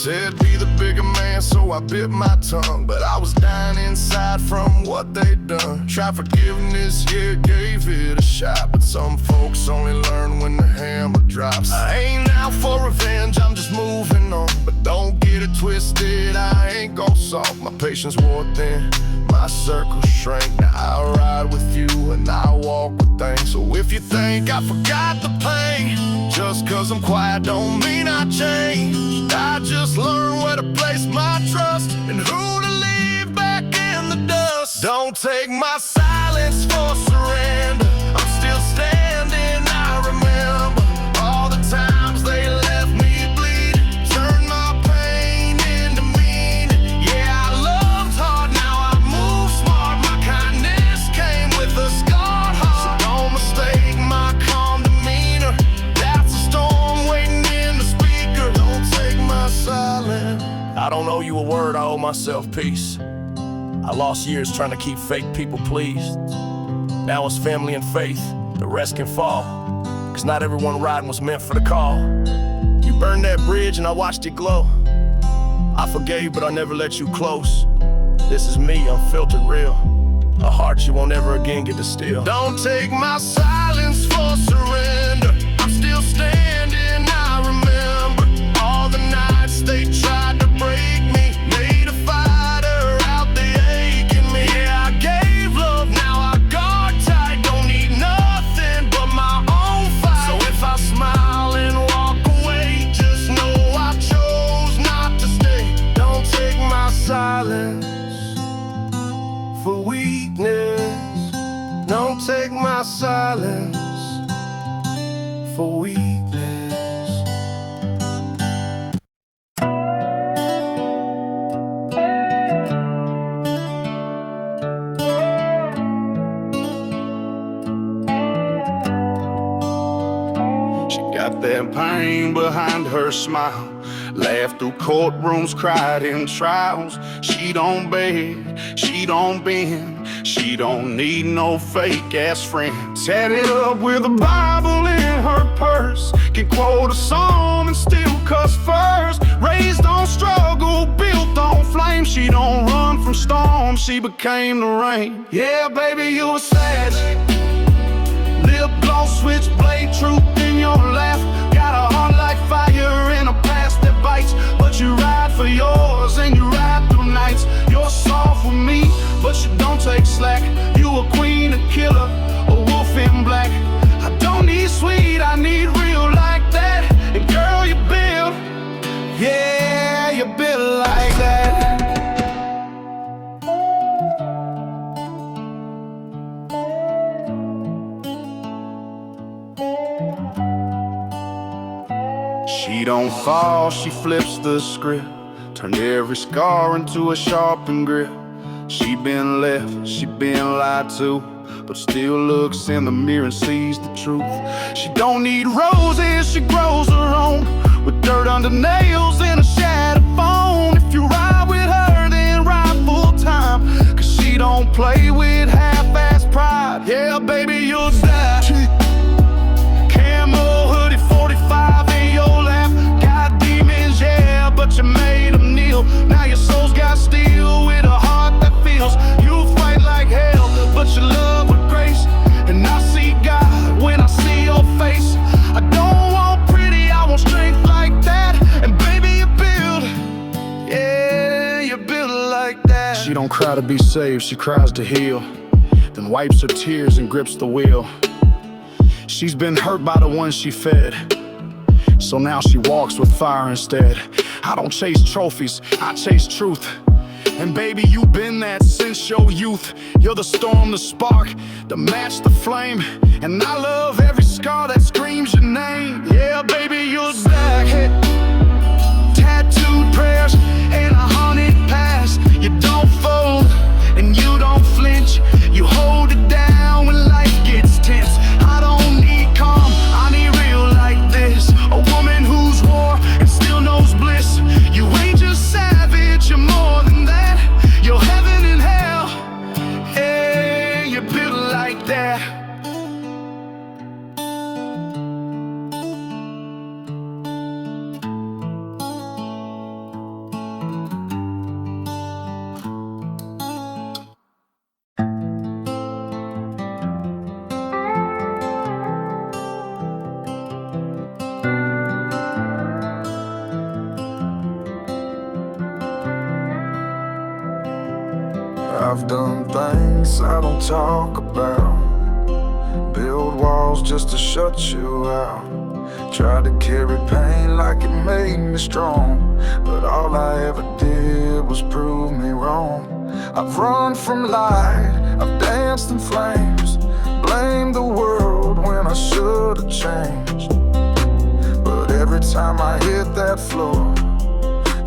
said be the bigger man, so I bit my tongue. But I was dying inside from what they'd done. Tried forgiveness, yeah, gave it a shot. But some folks only learn when the hammer drops. I ain't out for revenge, I'm just moving on. But don't get it twisted, I ain't gon' soft. My patience wore thin, my circle shrank. Now I ride with you and I walk with things. So if you think I forgot the pain, just cause I'm quiet don't mean I changed. I just learned where to place my trust and who to leave back in the dust. Don't take my silence for surrender. I'm still standing, I remember all the times they left me bleed. Turned my pain into meaning. Yeah, I loved hard, now I move smart. My kindness came with a scarred heart. So don't mistake my calm demeanor. That's a storm waiting in the speaker. Don't take my silence. I don't owe you a word, I owe myself peace. I lost years trying to keep fake people pleased. Now it's family and faith, the rest can fall. Cause not everyone riding was meant for the call. You burned that bridge and I watched it glow. I forgave but I never let you close. This is me, I'm filtered real. A heart you won't ever again get to steal. Don't take my silence for surrender. I'm still standing, I remember all the nights they tried to break me. Made a fighter out the ache in me. Yeah, I gave love, now I guard tight. Don't need nothing but my own fight. So if I smile and walk away, just know I chose not to stay. Don't take my silence for weakness. Don't take my silence for weakness. She got that pain behind her smile. Laughed through courtrooms, cried in trials. She don't beg, she don't bend. She don't need no fake ass friend. Tatted up with a Bible in her purse. Can quote a psalm and still cuss first. Raised on struggle, built on flame. She don't run from storms, she became the rain. Yeah, baby, you a savage. Lip gloss, switchblade, truth in your laugh. Got a heart like fire and a past that bites. But you ride for yours and you ride through nights. You're soft with me, but you don't take slack. You a queen, a killer, a wolf in black. I don't need sweet, I need real like that. And girl, you build, yeah, you build like that. She don't fall, she flips the script. Turned every scar into a sharpened grip. She been left, she been lied to, but still looks in the mirror and sees the truth. She don't need roses, she grows her own. With dirt under nails and a shattered phone. If you ride with her, then ride full time. Cause she don't play with half-ass pride. Yeah, baby, you'll die. Camo hoodie, 45 in your lap. Got demons, yeah, but you made them kneel. Now your soul's got steel with a heart that feels. You fight like hell, but you love with grace. And I see God when I see your face. I don't want pretty, I want strength like that. And baby, you build, yeah, you build it like that. She don't cry to be saved, she cries to heal. Then wipes her tears and grips the wheel. She's been hurt by the one she fed, so now she walks with fire instead. I don't chase trophies, I chase truth. And baby, you've been that since your youth. You're the storm, the spark, the match, the flame. And I love every scar that screams your name. Yeah, baby, you're back. Tattooed prayers and a haunted past. You don't fold and you don't flinch. You hold it down when life gets tense. I don't need calm, I need real like this. A woman who's war and still knows bliss. You ain't just savage, you're more than that. You're heaven and hell, yeah, you're built like that. I've done things I don't talk about. Build walls just to shut you out. Tried to carry pain like it made me strong, but all I ever did was prove me wrong. I've run from light, I've danced in flames, blamed the world when I should've changed. But every time I hit that floor,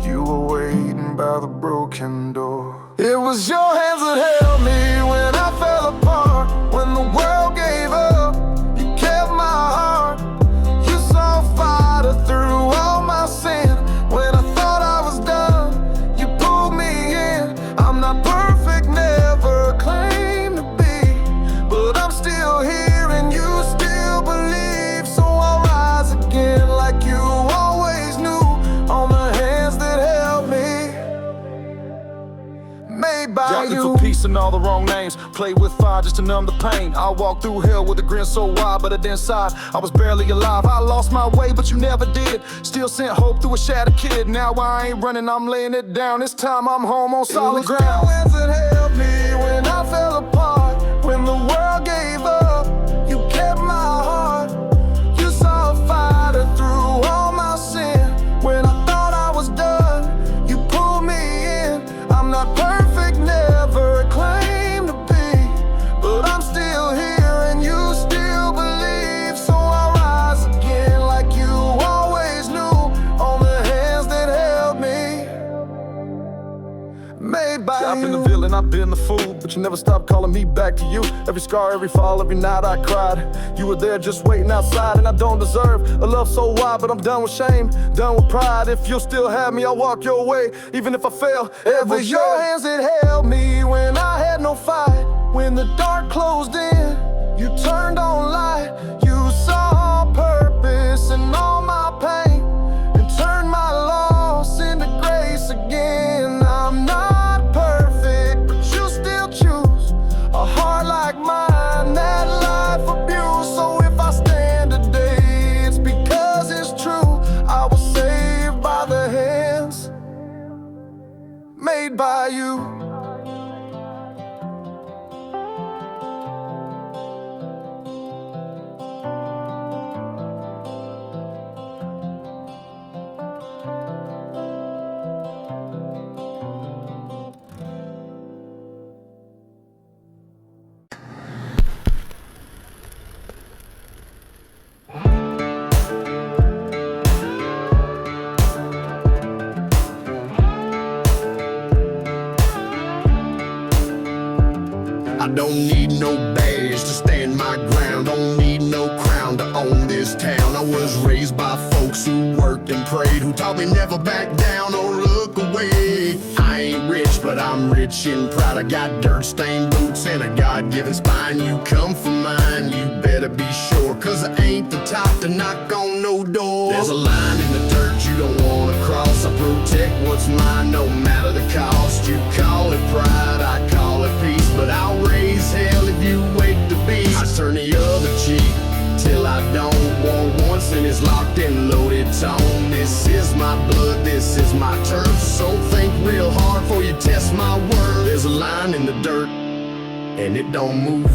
you were waiting by the broken door. It was your hands that held me when I fell apart. When the world gave up, you kept my heart. You saw fire through all my sin. When I thought I was done, you pulled me in. I'm not perfect, never claimed to be, but I'm still here and you still believe. So I'll rise again like you always knew, on the hands that held me, made by you. For peace and all the wrong names, played with fire just to numb the pain. I walked through hell with a grin so wide, but inside I was barely alive. I lost my way, but you never did. Still sent hope through a shattered kid. Now I ain't running, I'm laying it down. This time I'm home on solid ground. It was your hands that held me when I fell apart. When the world gave up, you kept my heart. You saw fire through all my sin. When I thought I was done, you pulled me in. I'm not perfect, never claimed to be, but I'm still here and you still believe. So I'll rise again like you always knew, on the hands that held me, made by you. I've been the villain, I've been the fool, but you never stopped calling me back to you. Every scar, every fall, every night I cried. You were there just waiting outside, and I don't deserve a love so wide, but I'm done with shame, done with pride. If you'll still have me, I'll walk your way, even if I fail. It was your hands that held me when I had no fight. When the dark closed in, you turned on light. You saw purpose in all my pain, and turned my loss into grace again. I'm not perfect, but you still choose a heart like mine that life abused. So if I stand today, it's because it's true. I was saved by the hands made by you. I don't need no badge to stand my ground. Don't need no crown to own this town. I was raised by folks who worked and prayed, who taught me never back down or look away. I ain't rich, but I'm rich in pride. I got dirt-stained boots and a God-given spine. You come for mine, you better be sure, 'cause I ain't the type to knock on no door. There's a line in the dirt you don't wanna cross. I protect what's mine, no matter the cost. You call it pride, I call it peace, but I'll raise hell if you wake the beast. I turn the other cheek till I don't. Want once and it's locked and loaded tone. This is my blood, this is my turf, so think real hard before you test my word. There's a line in the dirt and it don't move.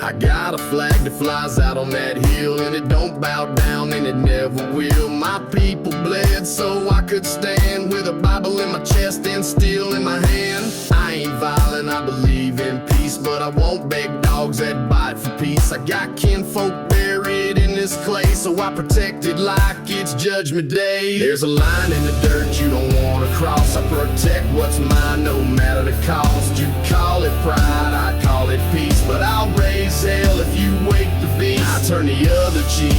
I got a flag that flies out on that hill, and it don't bow down and it never will. My people bled so I could stand, with a Bible in my chest and steel in my hand. I ain't violent, I believe in peace, but I won't beg dogs that bite for peace. I got kinfolk buried in this clay, so I protect it like it's Judgment Day. There's a line in the dirt you don't wanna cross. I protect what's mine, no matter the cost. You call it pride, I call it peace, but I'll raise hell if you wake the beast. I turn the other cheek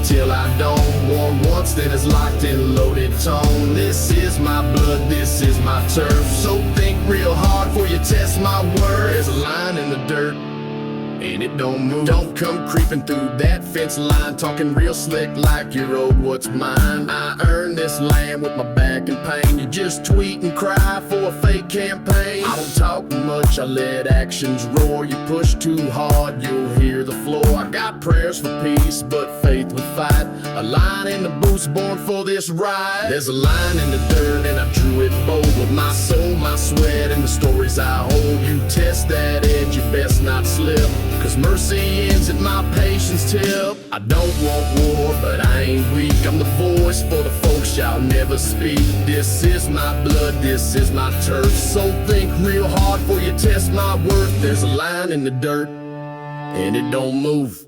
till I don't. War once, then it's locked in loaded tone. This is my blood, this is my turf, so think real hard before you test my word. There's a line in the dirt and it don't move. Don't come creeping through that fence line, talking real slick like you're owed what's mine. I earned this land with my back and pain. You just tweet and cry for a fake campaign. I don't talk much, I let actions roar. You push too hard, you'll hear clear the floor. I got prayers for peace, but faith would fight. A line in the boots born for this ride. There's a line in the dirt and I drew it bold with my soul, my sweat, and the stories I hold. You test that edge, you best not slip, cause mercy ends at my patience tip. I don't want war, but I ain't weak. I'm the voice for the folks y'all never speak. This is my blood, this is my turf. So think real hard before you test my worth. There's a line in the dirt, and it don't move.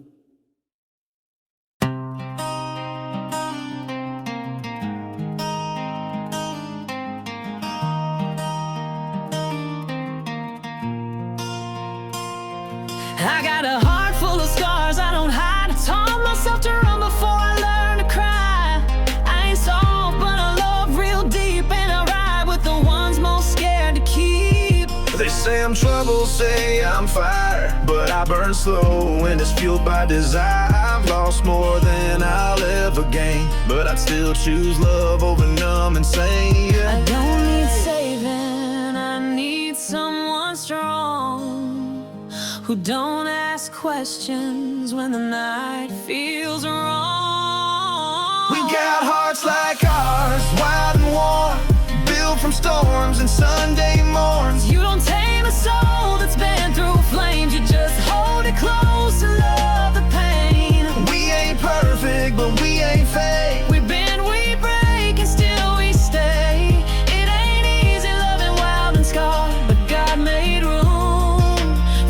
I got a heart full of scars I don't hide. I taught myself to run before I learned to cry. I ain't soft, but I love real deep, and I ride with the ones most scared to keep. They say I'm trouble, say I'm fire, but I burn slow and it's fueled by desire. I've lost more than I'll ever gain, but I'd still choose love over numb and sane. I don't need saving, I need someone strong, who don't ask questions when the night feels wrong. We got hearts like ours, wild and warm, built from storms and Sunday morns. You don't tame a soul that's been through flames, you just hold it close and love the pain. We ain't perfect, but we ain't fake. We bend, we break, and still we stay. It ain't easy loving wild and scarred, but God made room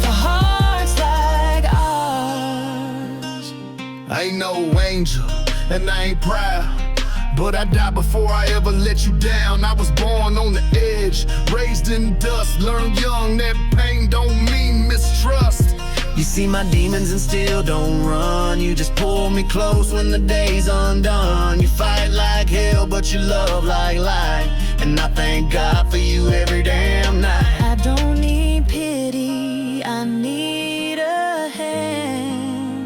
for hearts like ours. I ain't no angel, and I ain't proud, but I died before I ever let you down. I was born on the edge, raised in dust, learned young that pain don't mean mistrust. You see my demons and still don't run. You just pull me close when the day's undone. You fight like hell, but you love like light, and I thank God for you every damn night. I don't need pity, I need a hand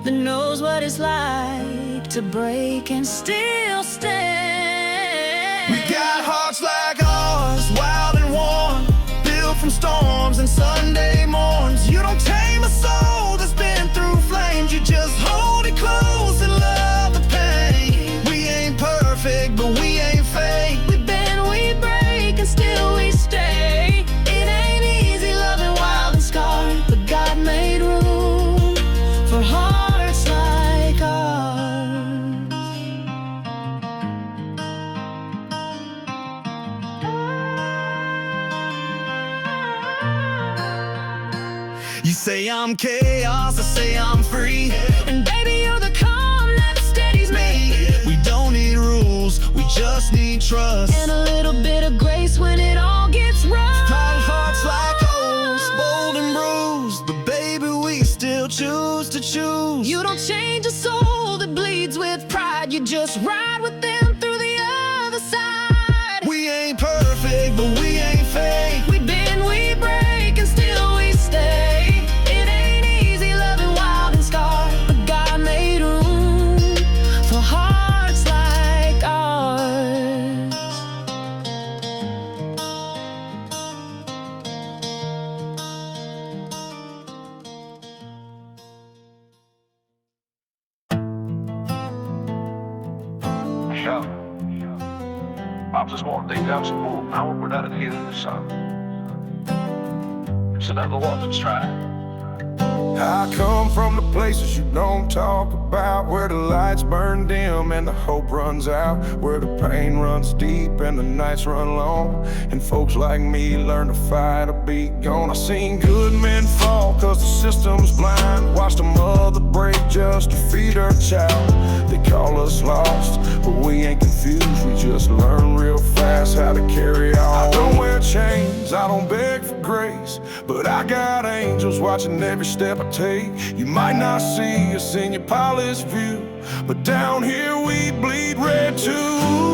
that knows what it's like to break and still stand. We got hearts like ours, wild and warm, built from storms and Sunday morns. You don't tame a soul that's been through flames, you just hold it close and love the pain. We ain't perfect, but we ain't fake. We bend, we break, and still we stay. It ain't easy loving wild and scarred, but God made room for hearts like ours. You say I'm chaos, I say I'm free, And baby, you're the calm that steadies me. we don't need rules, we just need trust. And a little bit of grace when it all gets rough. Find hearts like ours, bold and bruised, but baby, we still choose to choose. You don't change a soul that bleeds with pride, you just ride with them through the other side. We ain't perfect, but we ain't fake. We bend, we break, and still we stay. It ain't easy loving wild and scarred, but God made room for hearts like ours. I just want to take out some more power without it hitting the sun. It's another one to try. I come from the places you don't talk about, where the lights burn dim and the hope runs out, where the pain runs deep and the nights run long, and folks like me learn to fight or be gone. I seen good men fall cause the system's blind, watched a mother break just to feed her child. They call us lost, but we ain't confused, we just learn real fast how to carry on. I don't wear chains, I don't beg for grace, but I got angels watching every step I take. You might not see us in your polished view, but down here we bleed red too.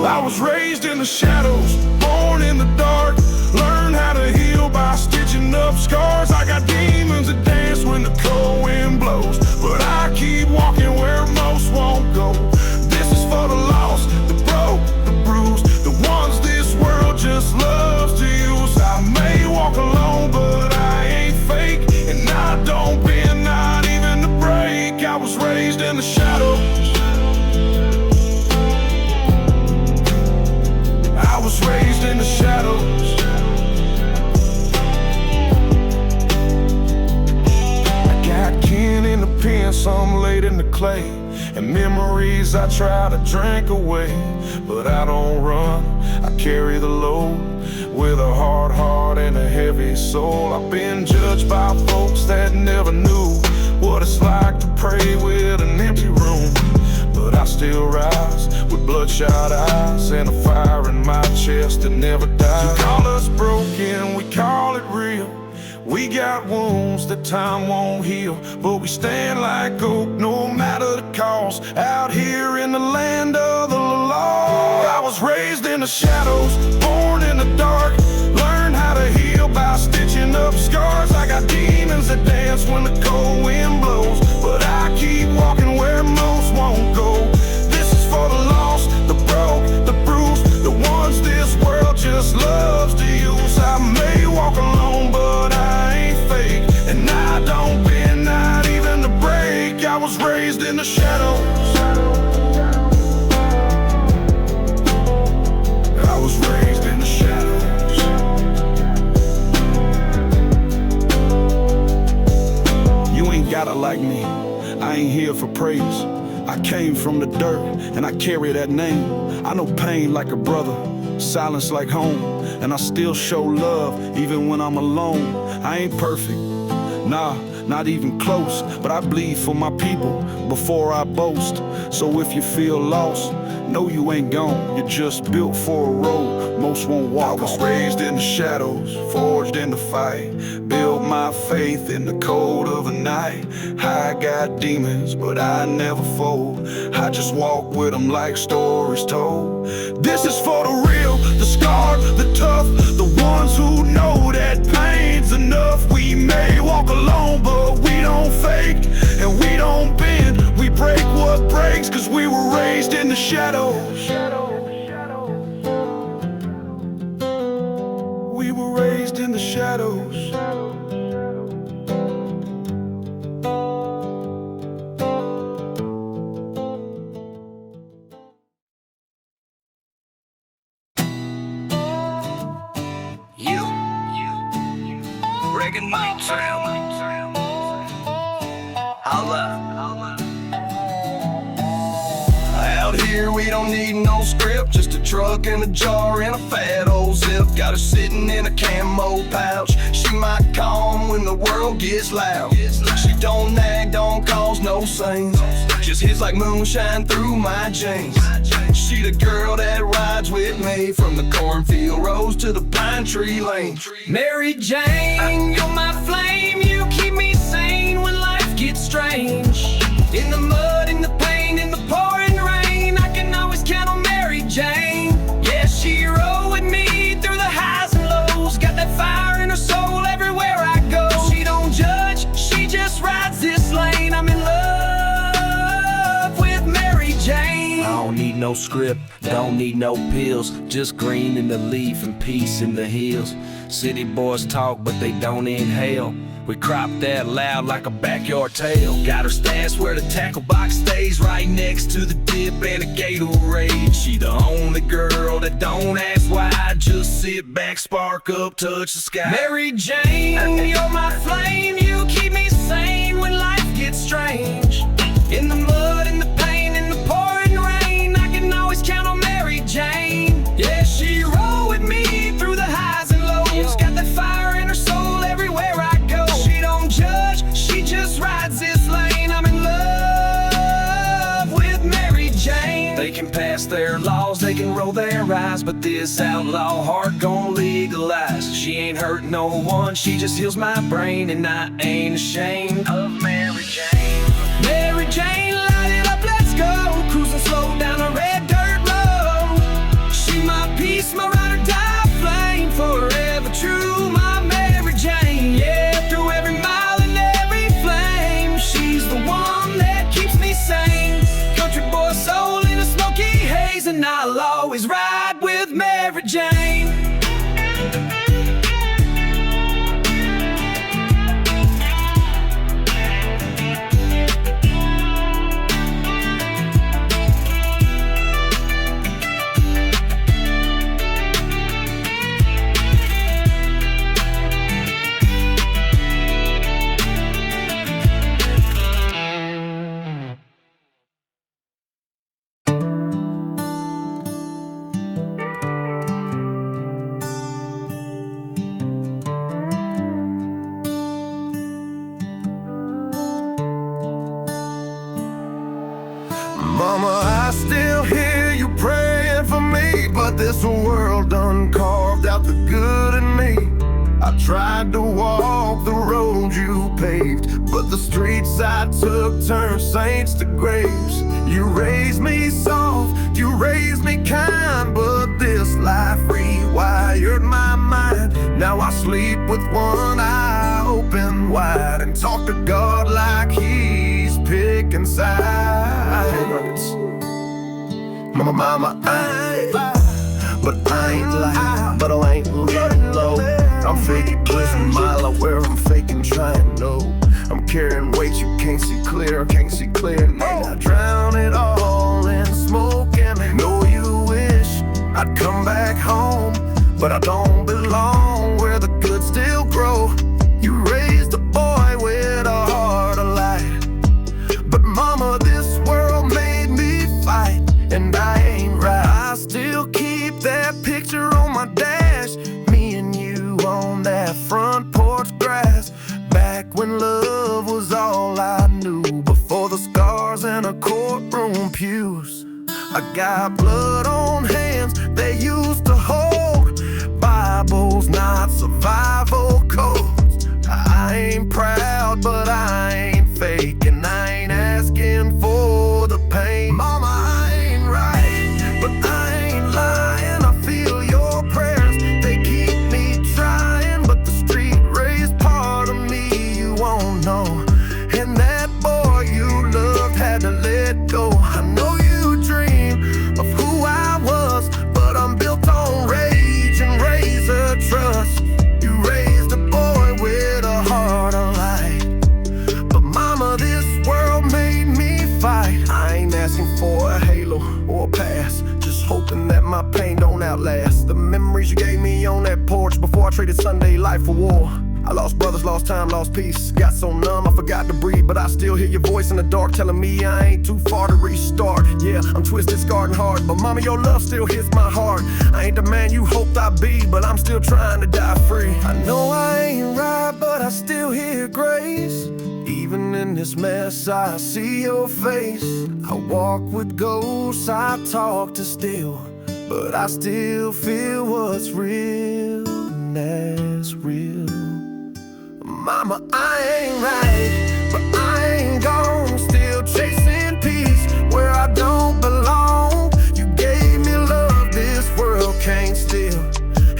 I was raised in the shadows, born in the dark, learned how to heal by stitching up scars. I got demons that dance when the cold wind blows, but I keep walking where most won't go. This is for the lost, the broke, the bruised, the ones this world just loves to use. I may walk alone, but I ain't fake, and I don't bend, not in sand, some laid in the clay, and memories I try to drink away. But I don't run, I carry the load, with a hard heart and a heavy soul. I've been judged by folks that never knew what it's like to pray with an empty room. But I still rise with bloodshot eyes and a fire in my chest that never dies. You call us broken, we call it real. We got wounds that time won't heal, but we stand like oak no matter the cost. Out here in the land of the law, I was raised in the shadows, born in the dark, learned how to heal by stitching up scars. I got demons that dance when the cold wind blows, but I keep walking where most won't go. This is for the lost, the broke, the bruised, the ones this world just loves to use. I may walk alone, but I ain't fake, and I don't bend, not even a break. I was raised in the shadows. I was raised in the shadows. You ain't gotta like me, I ain't here for praise. I came from the dirt, and I carry that name. I know pain like a brother, silence like home, and I still show love even when I'm alone. I ain't perfect, nah, not even close, but I bleed for my people before I boast. So if you feel lost, know you ain't gone, you're just built for a road most won't walk. I was raised in the shadows, forged in the fight, built my faith in the cold of the night. I got demons, but I never fold, I just walk with them like stories told. This is for the real, the scarred, the tough, the ones who know that pain's enough. We may walk alone, but we don't fake, and we don't bend, we break what breaks, cause we were raised in the shadows. We were raised in the shadows. Breaking my trail. Holla. Out here we don't need no script, just a truck and a jar and a fat old zip. Got her sitting in a camo pouch. She might calm when the world gets loud. She don't nag, don't cause no scenes, just hits like moonshine through my jeans. She the girl that rides with me from the cornfield roads to the pine tree lane. Mary Jane, you're my flame, you keep me sane when life gets strange. In the mud, in the pain, in the pouring rain, I can always count on Mary Jane. Yeah, she rode with me through the highs and lows, got that fire in her soul everywhere I go. She don't judge, she just rides this lane. I'm in love with Mary Jane. I don't need no script, don't need no pills, just green in the leaf and peace in the hills. City boys talk, but they don't inhale. We crop that loud like a backyard tail. Got her stashed where the tackle box stays, right next to the dip and a Gatorade. She the only girl that don't ask why, just sit back, spark up, touch the sky. Mary Jane, you're my flame, you keep me sane when life gets strange. In the mud, in the pain, in the pouring rain, I can always count on Mary Jane. Yeah, she rolled with me through the highs and lows, got that fire in her soul everywhere I go. She don't judge, she just rides this lane. I'm in love with Mary Jane. They can pass their laws, they can roll their eyes, but this outlaw heart gon' legalize. She ain't hurt no one, she just heals my brain, and I ain't ashamed of Mary Jane. Mary Jane, light it up, let's go. Cruising slow down a red dirt road. She my peace, my ride or die flame, forever true, my Mary Jane. Yeah, through every mile and every flame, she's the one that keeps me sane. Country boy soul in a smoky haze, and I'll always ride with Mary Jane. Mama, I still hear you praying for me, but this world done carved out the good in me. I tried to walk the road you paved, but the streets I took turned saints to graves. You raised me soft, you raised me kind, but this life rewired my mind. Now I sleep with one eye open wide and talk to God like he's picking sides. Mama, I ain't lie, but I ain't lying, but I ain't laying low. I'm faking bliss a mile out where I'm faking trying no. I'm carrying weight you can't see clear, can't see clear. Now I drown it all in smoke, and I know you wish I'd come back home, but I don't belong where the good still grow. You raised a boy with a heart of light, but mama, this world made me fight, and I ain't right. I still keep that picture on my dash, me and you on that front porch grass, back when love was all I knew, before the scars in a courtroom pews. I got blood on hands they used to hold, Bibles, not survival codes. I ain't proud, but I ain't fake, and I ain't asking for the pain. Mama, I ain't right, but I ain't lying. I feel your prayers, they keep me trying, but the street raised part of me you won't know, and that boy you loved had to let go. I know you dream of who I was, but I'm built on rage and razor trust. You raised a boy with a heart of light, but mama, this world made me fight. I ain't asking for a halo or a pass, just hoping that my pain don't outlast the memories you gave me on that porch before I traded Sunday life for war. I lost brothers, lost time, lost peace. Got so numb I forgot to breathe, but I still hear your voice in the dark telling me I ain't too far to restart. Yeah, I'm twisted, scarred, and hard, but mama, your love still hits my heart. I ain't the man you hoped I'd be, but I'm still trying to die free. I know I ain't right, but I still hear grace. Even in this mess, I see your face. I walk with ghosts, I talk to still, but I still feel what's real, and that's real. Mama, I ain't right, but I ain't gone, still chasing peace where I don't belong. You gave me love this world can't steal,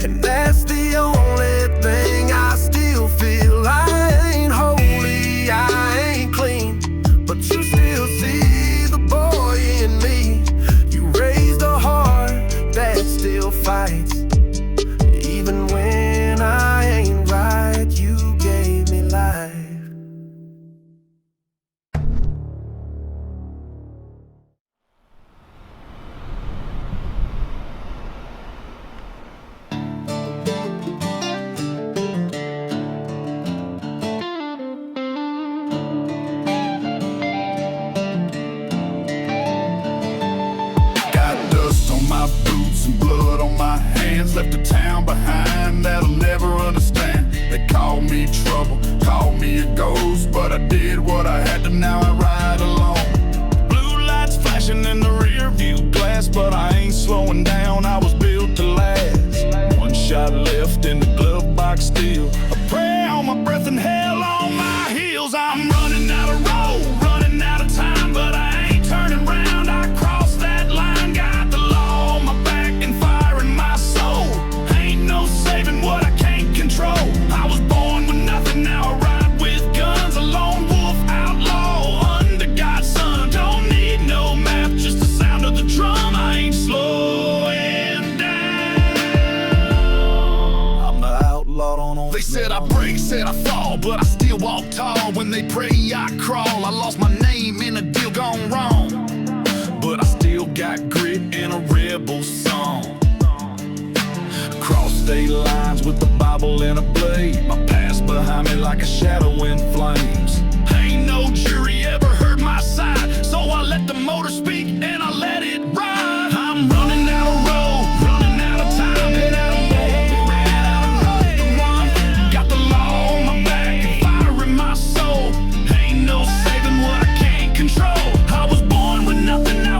and that's the only thing I still feel. I ain't holy, I ain't clean, but you still see the boy in me. You raised a heart that still fights, even when I ain't right. You gave me life. Got dust on my boots and blood on my hands, left a town behind that'll never understand. They call me trouble, call me a ghost, but I did what I had to, now I ride alone. Blue lights flashing in the rear view glass, but I ain't slowing down, I was built to last. One shot left in the glove box still, a prayer on my breath and hell on my heels. I'm running out of road, running out of time, but I ain't turning round. I crossed that line, got the law on my back and fire in my soul. Ain't no saving what I can't control. I was born with nothing, now I ride with guns. A lone wolf outlaw, under God's son. Don't need no map, just the sound of the drum. I ain't slowing down. I'm the outlaw, don't know. They said I break, said I fall, but I still walk tall. When they pray, I crawl. I lost my name in a deal gone wrong, but I still got grit and a rebel song. Cross state lines with the Bible and a blade, my past behind me like a shadow in flames. Ain't no jury ever heard my side, so I let the motor speak and I let it ride. I'm running out of road, running out of time, head out of road, ran out of road to run. Got the law on my back and fire in my soul. Ain't no saving what I can't control. I was born with nothing, now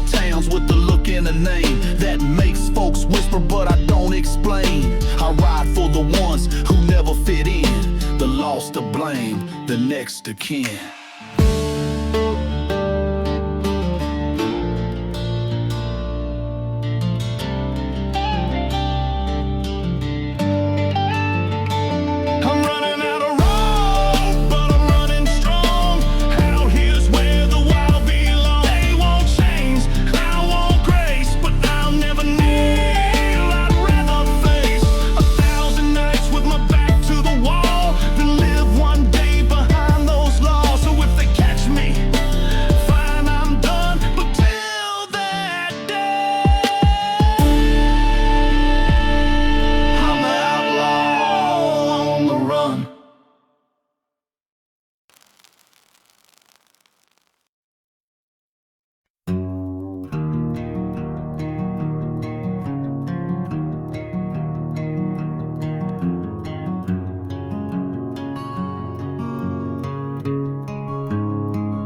towns with the look in the name that makes folks whisper, but I don't explain. I ride for the ones who never fit in, the lost to blame, the next to kin.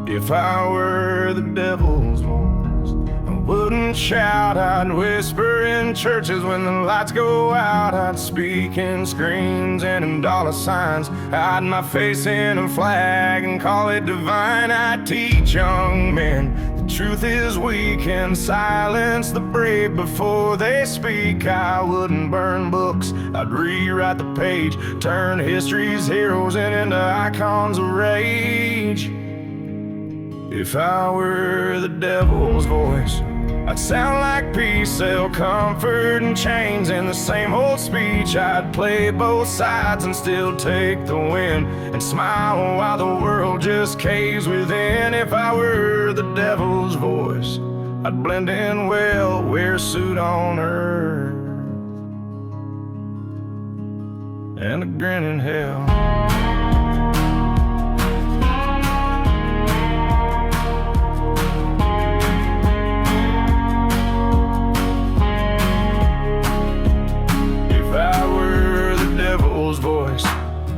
If I were the devil's voice, I wouldn't shout, I'd whisper in churches when the lights go out. I'd speak in screens and in dollar signs, hide my face in a flag and call it divine. I'd teach young men the truth is we can silence the brave before they speak. I wouldn't burn books, I'd rewrite the page, turn history's heroes into icons of rage. If I were the devil's voice, I'd sound like peace, sell comfort and chains in the same old speech. I'd play both sides and still take the win, and smile while the world just caves within. If I were the devil's voice, I'd blend in well, wear a suit on earth, and a grin in hell. Voice,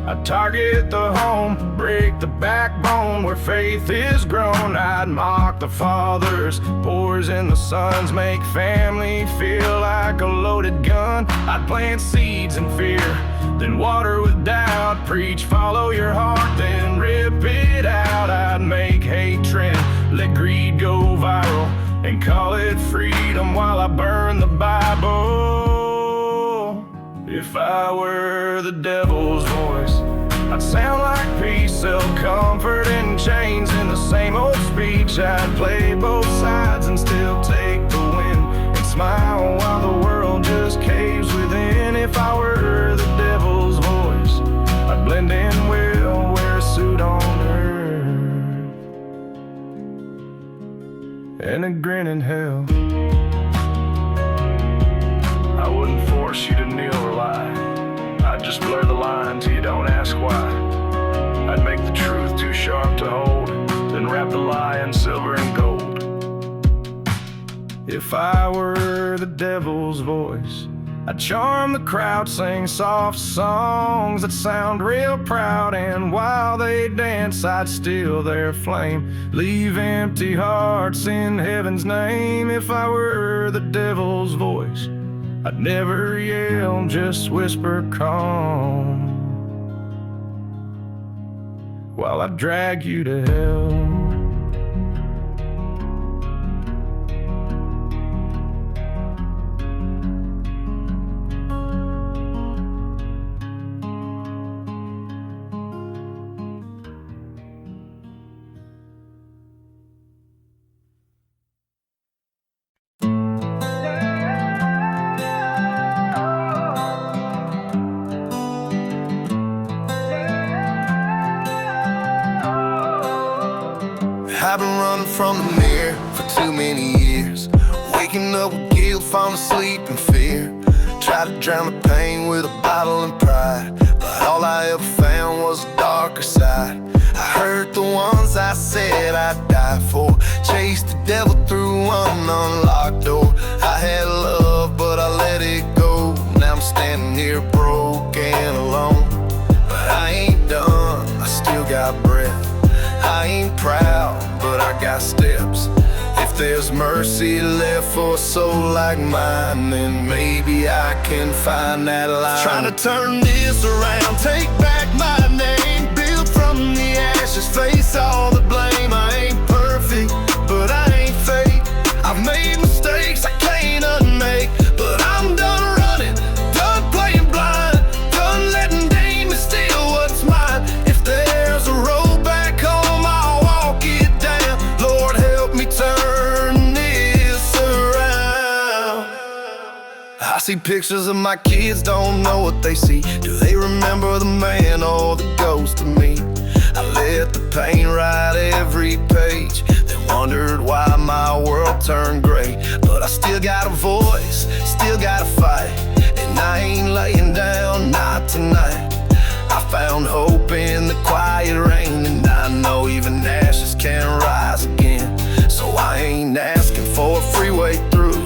I'd target the home, break the backbone where faith is grown. I'd mock the fathers, poison the sons, make family feel like a loaded gun. I'd plant seeds in fear, then water with doubt, preach follow your heart, then rip it out. I'd make hatred, let greed go viral, and call it freedom while I burn the Bible. If I were the devil's voice, I'd sound like peace, sell comfort and chains in the same old speech. I'd play both sides and still take the win, and smile while the world just caves within. If I were the devil's voice, I'd blend in well, wear a suit on earth, and a grin in hell. I wouldn't force you to kneel or lie, I'd just blur the line till you don't ask why. I'd make the truth too sharp to hold, then wrap the lie in silver and gold. If I were the devil's voice, I'd charm the crowd, sing soft songs that sound real proud, and while they dance I'd steal their flame, leave empty hearts in heaven's name. If I were the devil's voice, I'd never yell, just whisper calm, while I drag you to hell. I've been running from the mirror for too many years, waking up with guilt, falling asleep in fear. Tried to drown the pain with a bottle and pride, but all I ever found was a darker side. I hurt the ones I said I'd die for, chased the devil through one unlocked door. I had love, but I let it go. Now I'm standing here broke and alone, but I ain't done, I still got breath. I ain't proud, but I got steps. If there's mercy left for a soul like mine, then maybe I can find that line. Trying to turn this around, take back my name, build from the ashes, face all the blame. I ain't perfect, but I ain't fake. I've made mistakes I can't unmake, but I'm done running, done playing blind, done letting demons steal what's mine. If there's a road back home, I'll walk it down. Lord, help me turn this around. I see pictures of my kids, don't know what they see. Do they remember the man or the ghost of me? I let the pain write every page, then wondered why my world turned gray. But I still got a voice, still got a fight, and I ain't laying down, not tonight. I found hope in the quiet rain, and I know even ashes can rise again. So I ain't asking for a freeway through,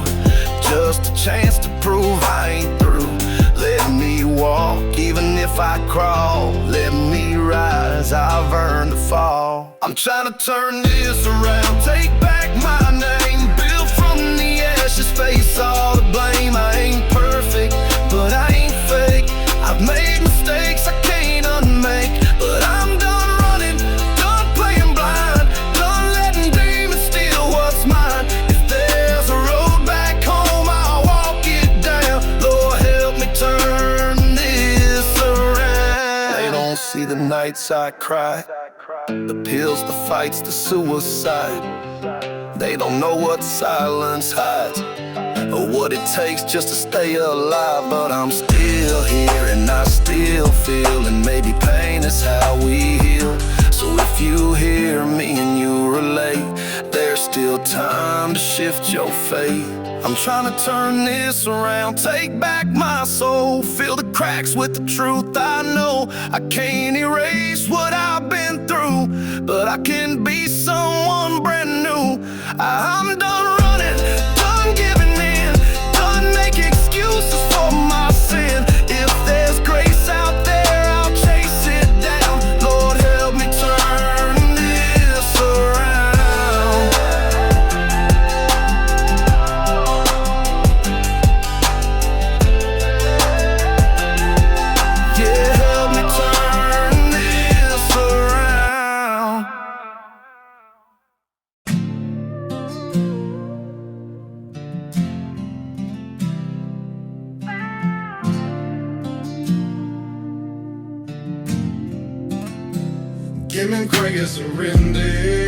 just a chance to prove I ain't through. Let me walk, even if I crawl. Let me rise, I've earned the fall. I'm trying to turn this around, take back my name, build from the ashes, face all the blame. I ain't perfect, but I ain't fake. I've made mistakes I can't unmake, but I'm done running, done playing blind, done letting demons steal what's mine. If there's a road back home, I'll walk it down. Lord, help me turn this around. They don't see the nights I cry, the pills, the fights, the suicide. They don't know what silence hides, or what it takes just to stay alive. But I'm still here and I still feel, and maybe pain is how we heal. So if you hear me and you relate, there's still time to shift your fate. I'm trying to turn this around, take back my soul, fill the cracks with the truth. I know I can't erase what I've been through, but I can be someone brand new. I'm done running, done giving in, done making excuses for my sin. If there's grace out there, I'll chase it down. Lord, help me turn this around. Yeah, help me turn this around. Give me grace and surrender.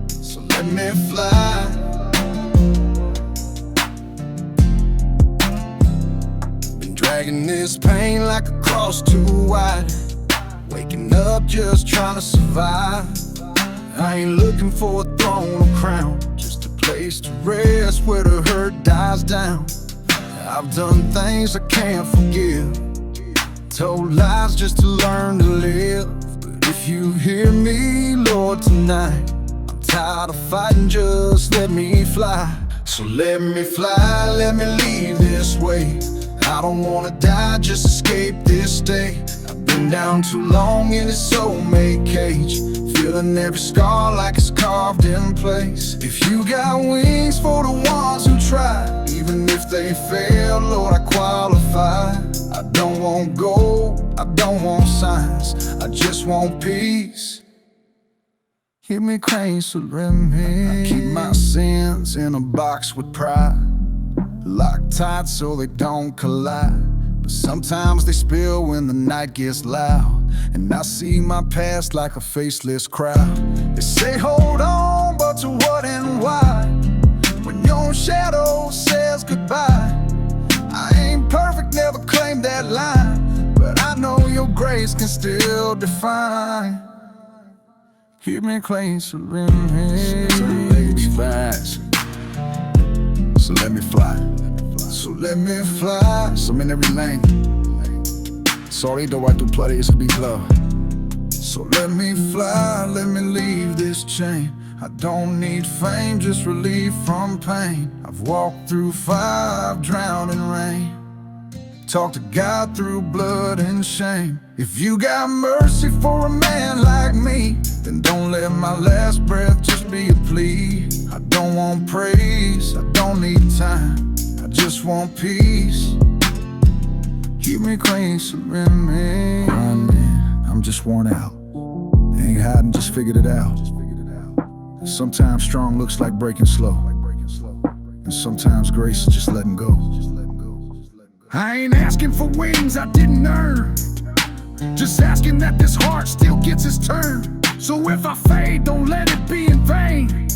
So let me fly. Been dragging this pain like a cross too wide, waking up just trying to survive. I ain't looking for a throne or crown, just a place to rest where the hurt dies down. I've done things I can't forgive, told lies just to learn to live. But if you hear me, Lord, tonight, I'm tired of fighting, just let me fly. So let me fly, let me leave this way. I don't wanna die, just escape this day. I've been down too long in this soulmate cage, feeling every scar like it's carved in place. If you got wings for the ones who try, even if they fail, Lord, I qualify. I don't want gold, I don't want signs, I just want peace. Give me grace, surrender. I keep my sins in a box with pride, locked tight so they don't collide. But sometimes they spill when the night gets loud, and I see my past like a faceless crowd. They say hold on, but to what and why? When your own shadow says goodbye. I ain't perfect, never claimed that line, but I know your grace can still define. Keep me clean, surrender. So let me fast. So let me fly. So let me fly. Som en every lane. Sorry, though I do play, it could be love. So let me fly, let me leave this chain. I don't need fame, just relief from pain. I've walked through fire, I've drowned in rain, talked to God through blood and shame. If you got mercy for a man like me, then don't let my last breath just be a plea. I don't want praise, I don't need time, I just want peace. Keep me clean, surrender me. I'm just worn out, ain't hiding, just figured it out. Sometimes strong looks like breaking slow, and sometimes grace is just letting go. I ain't asking for wings I didn't earn, just asking that this heart still gets its turn. So if I fade, don't let it be in vain.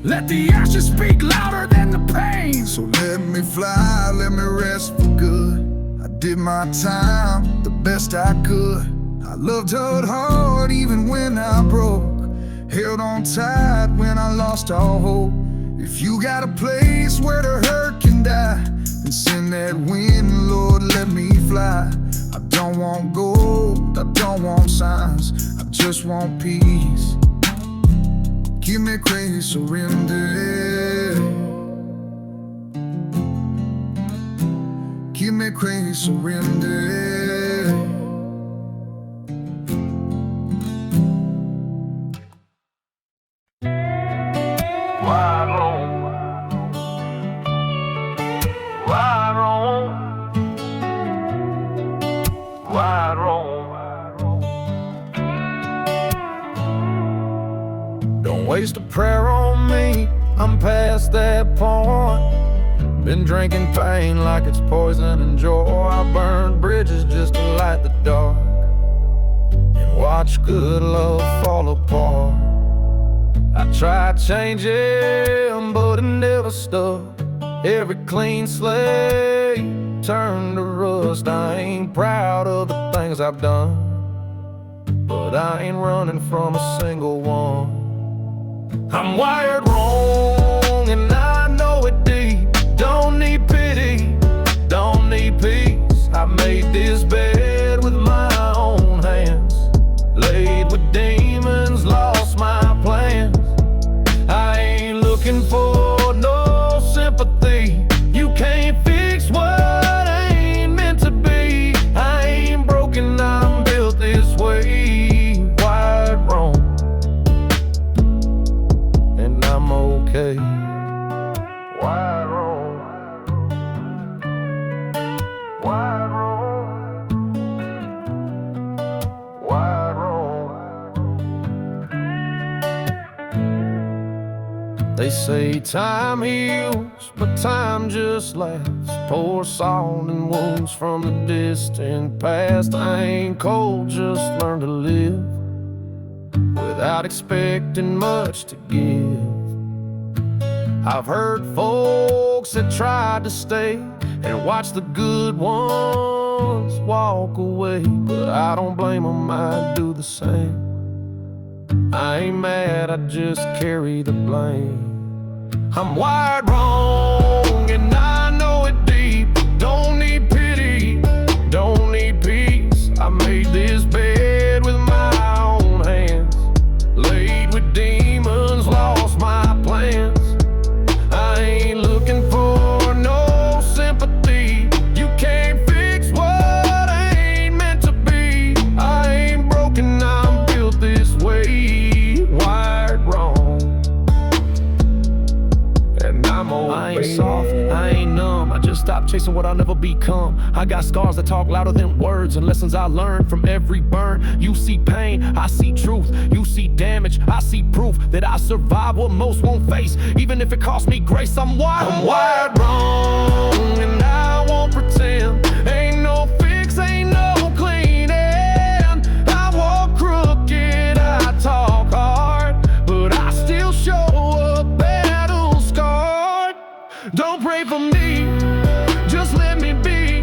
Let the ashes speak louder than the pain. So let me fly, let me rest for good. I did my time the best I could. I loved her hard even when I broke, held on tight when I lost all hope. If you got a place where the hurt can die, then send that wind, Lord, let me fly. I don't want gold, I don't want signs, I just want peace. Keep me crazy, surrender. Keep me crazy, surrender. Wide room, wide room, wide room. Don't waste a prayer on me, I'm past that point. Been drinking pain like it's poison and joy. I burn bridges just to light the dark and watch good love fall apart. I tried changing, but it never stuck. Every clean slate turned to rust. I ain't proud of the things I've done, but I ain't running from a single one. I'm wired wrong and I know it deep. Don't need pity, don't need peace. I made this bed with my own hands, laid with demons, lost my plans. I ain't looking for no sympathy. You can't fix what ain't meant to be. I ain't broken, I'm built this way. Wired wrong, and I'm okay. Wired wrong, wired wrong, wired wrong. They say time heals, but time just lasts. Pour salt in wounds from the distant past. I ain't cold, just learn to live without expecting much to give. I've heard folks that tried to stay and watch the good ones walk away, but I don't blame them, I'd do the same. I ain't mad, I just carry the blame. I'm wired wrong and I know it deep. Don't need pity, don't need peace. I made this bed with my own hands, laid with demons, lost my plans. I ain't looking for no sympathy. You can't fix what ain't meant to be. I ain't broken, I'm built this way. Wired wrong, and I'm old. I ain't soft, I ain't numb, I just stopped chasing what I'll never become. I got scars that talk louder than words, and lessons I learned from every burn. You see pain, I see truth. You see damage, I see proof that I survive what most won't face. Even if it costs me grace, I'm wired wrong, and I won't pretend. Ain't no fix, ain't no clean end. I walk crooked, I talk hard, but I still show up battle scarred. Don't pray for me, just let me be,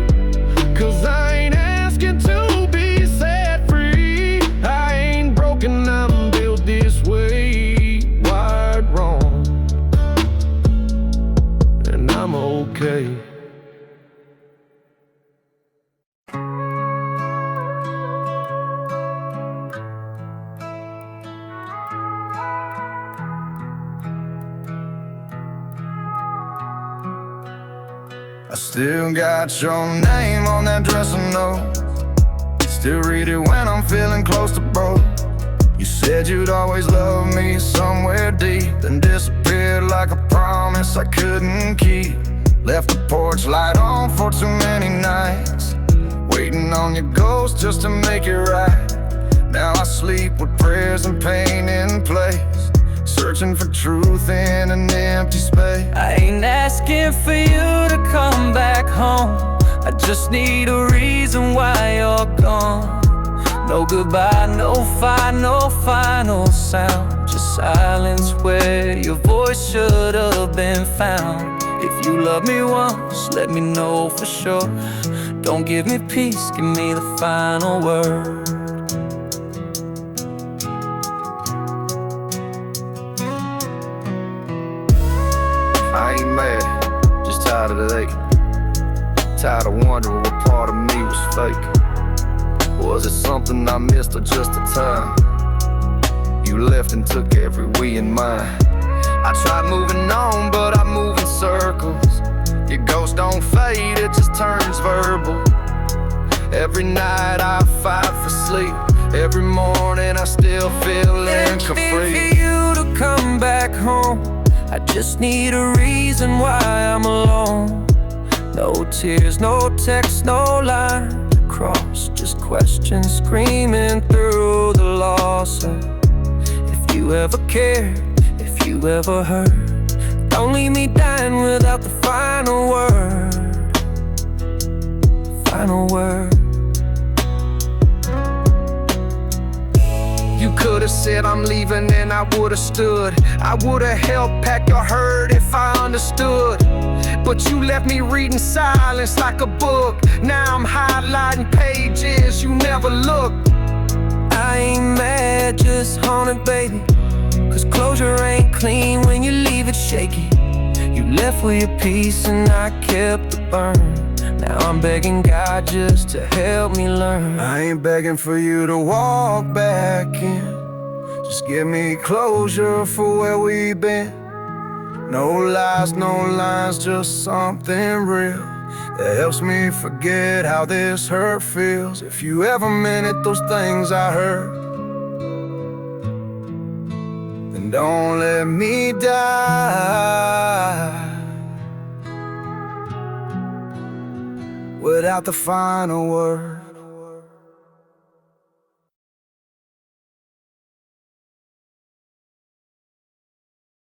'cause I ain't asking to be set free. I ain't broken, I'm built this way. Wired wrong, and I'm okay. I still got your name on that dressing note. Still read it when I'm feeling close to broke. You Said you'd always love me somewhere deep, then disappeared like a promise I couldn't keep. Left the porch light on for too many nights, waiting on your ghost just to make it right. Now I sleep with prayers and pain in place, searching for truth in an empty space. I ain't asking for you to come back home, I just need a reason why you're gone. No goodbye, no final sound, just silence where your voice should have been found. If you love me once, let me know for sure. Don't give me peace, give me the final word. I ain't mad, just tired of the aching. Tired of wondering what part of me was fake. Was it something I missed or just the time? You left and took every we in mine. I tried moving on, but I move in circles. Your ghost don't fade, it just turns verbal. Every night I fight for sleep, every morning I still feel incomplete. For you to come back home, I just need a reason why I'm alone. No tears, no text, no line to cross, just questions screaming through the loss. If you ever cared, if you ever heard, don't leave me dying without the final word. Final word. You could've said I'm leaving and I would've stood. I would've helped pack your hurt if I understood. But you left me reading silence like a book. Now I'm highlighting pages you never looked. I ain't mad, just haunted, baby, cause closure ain't clean when you leave it shaky. You left with your peace and I kept the burn. Now I'm begging God just to help me learn. I ain't begging for you to walk back in, just give me closure for where we've been. No lies, no lines, just something real that helps me forget how this hurt feels. If you ever meant it, those things I heard, then don't let me die without the final word.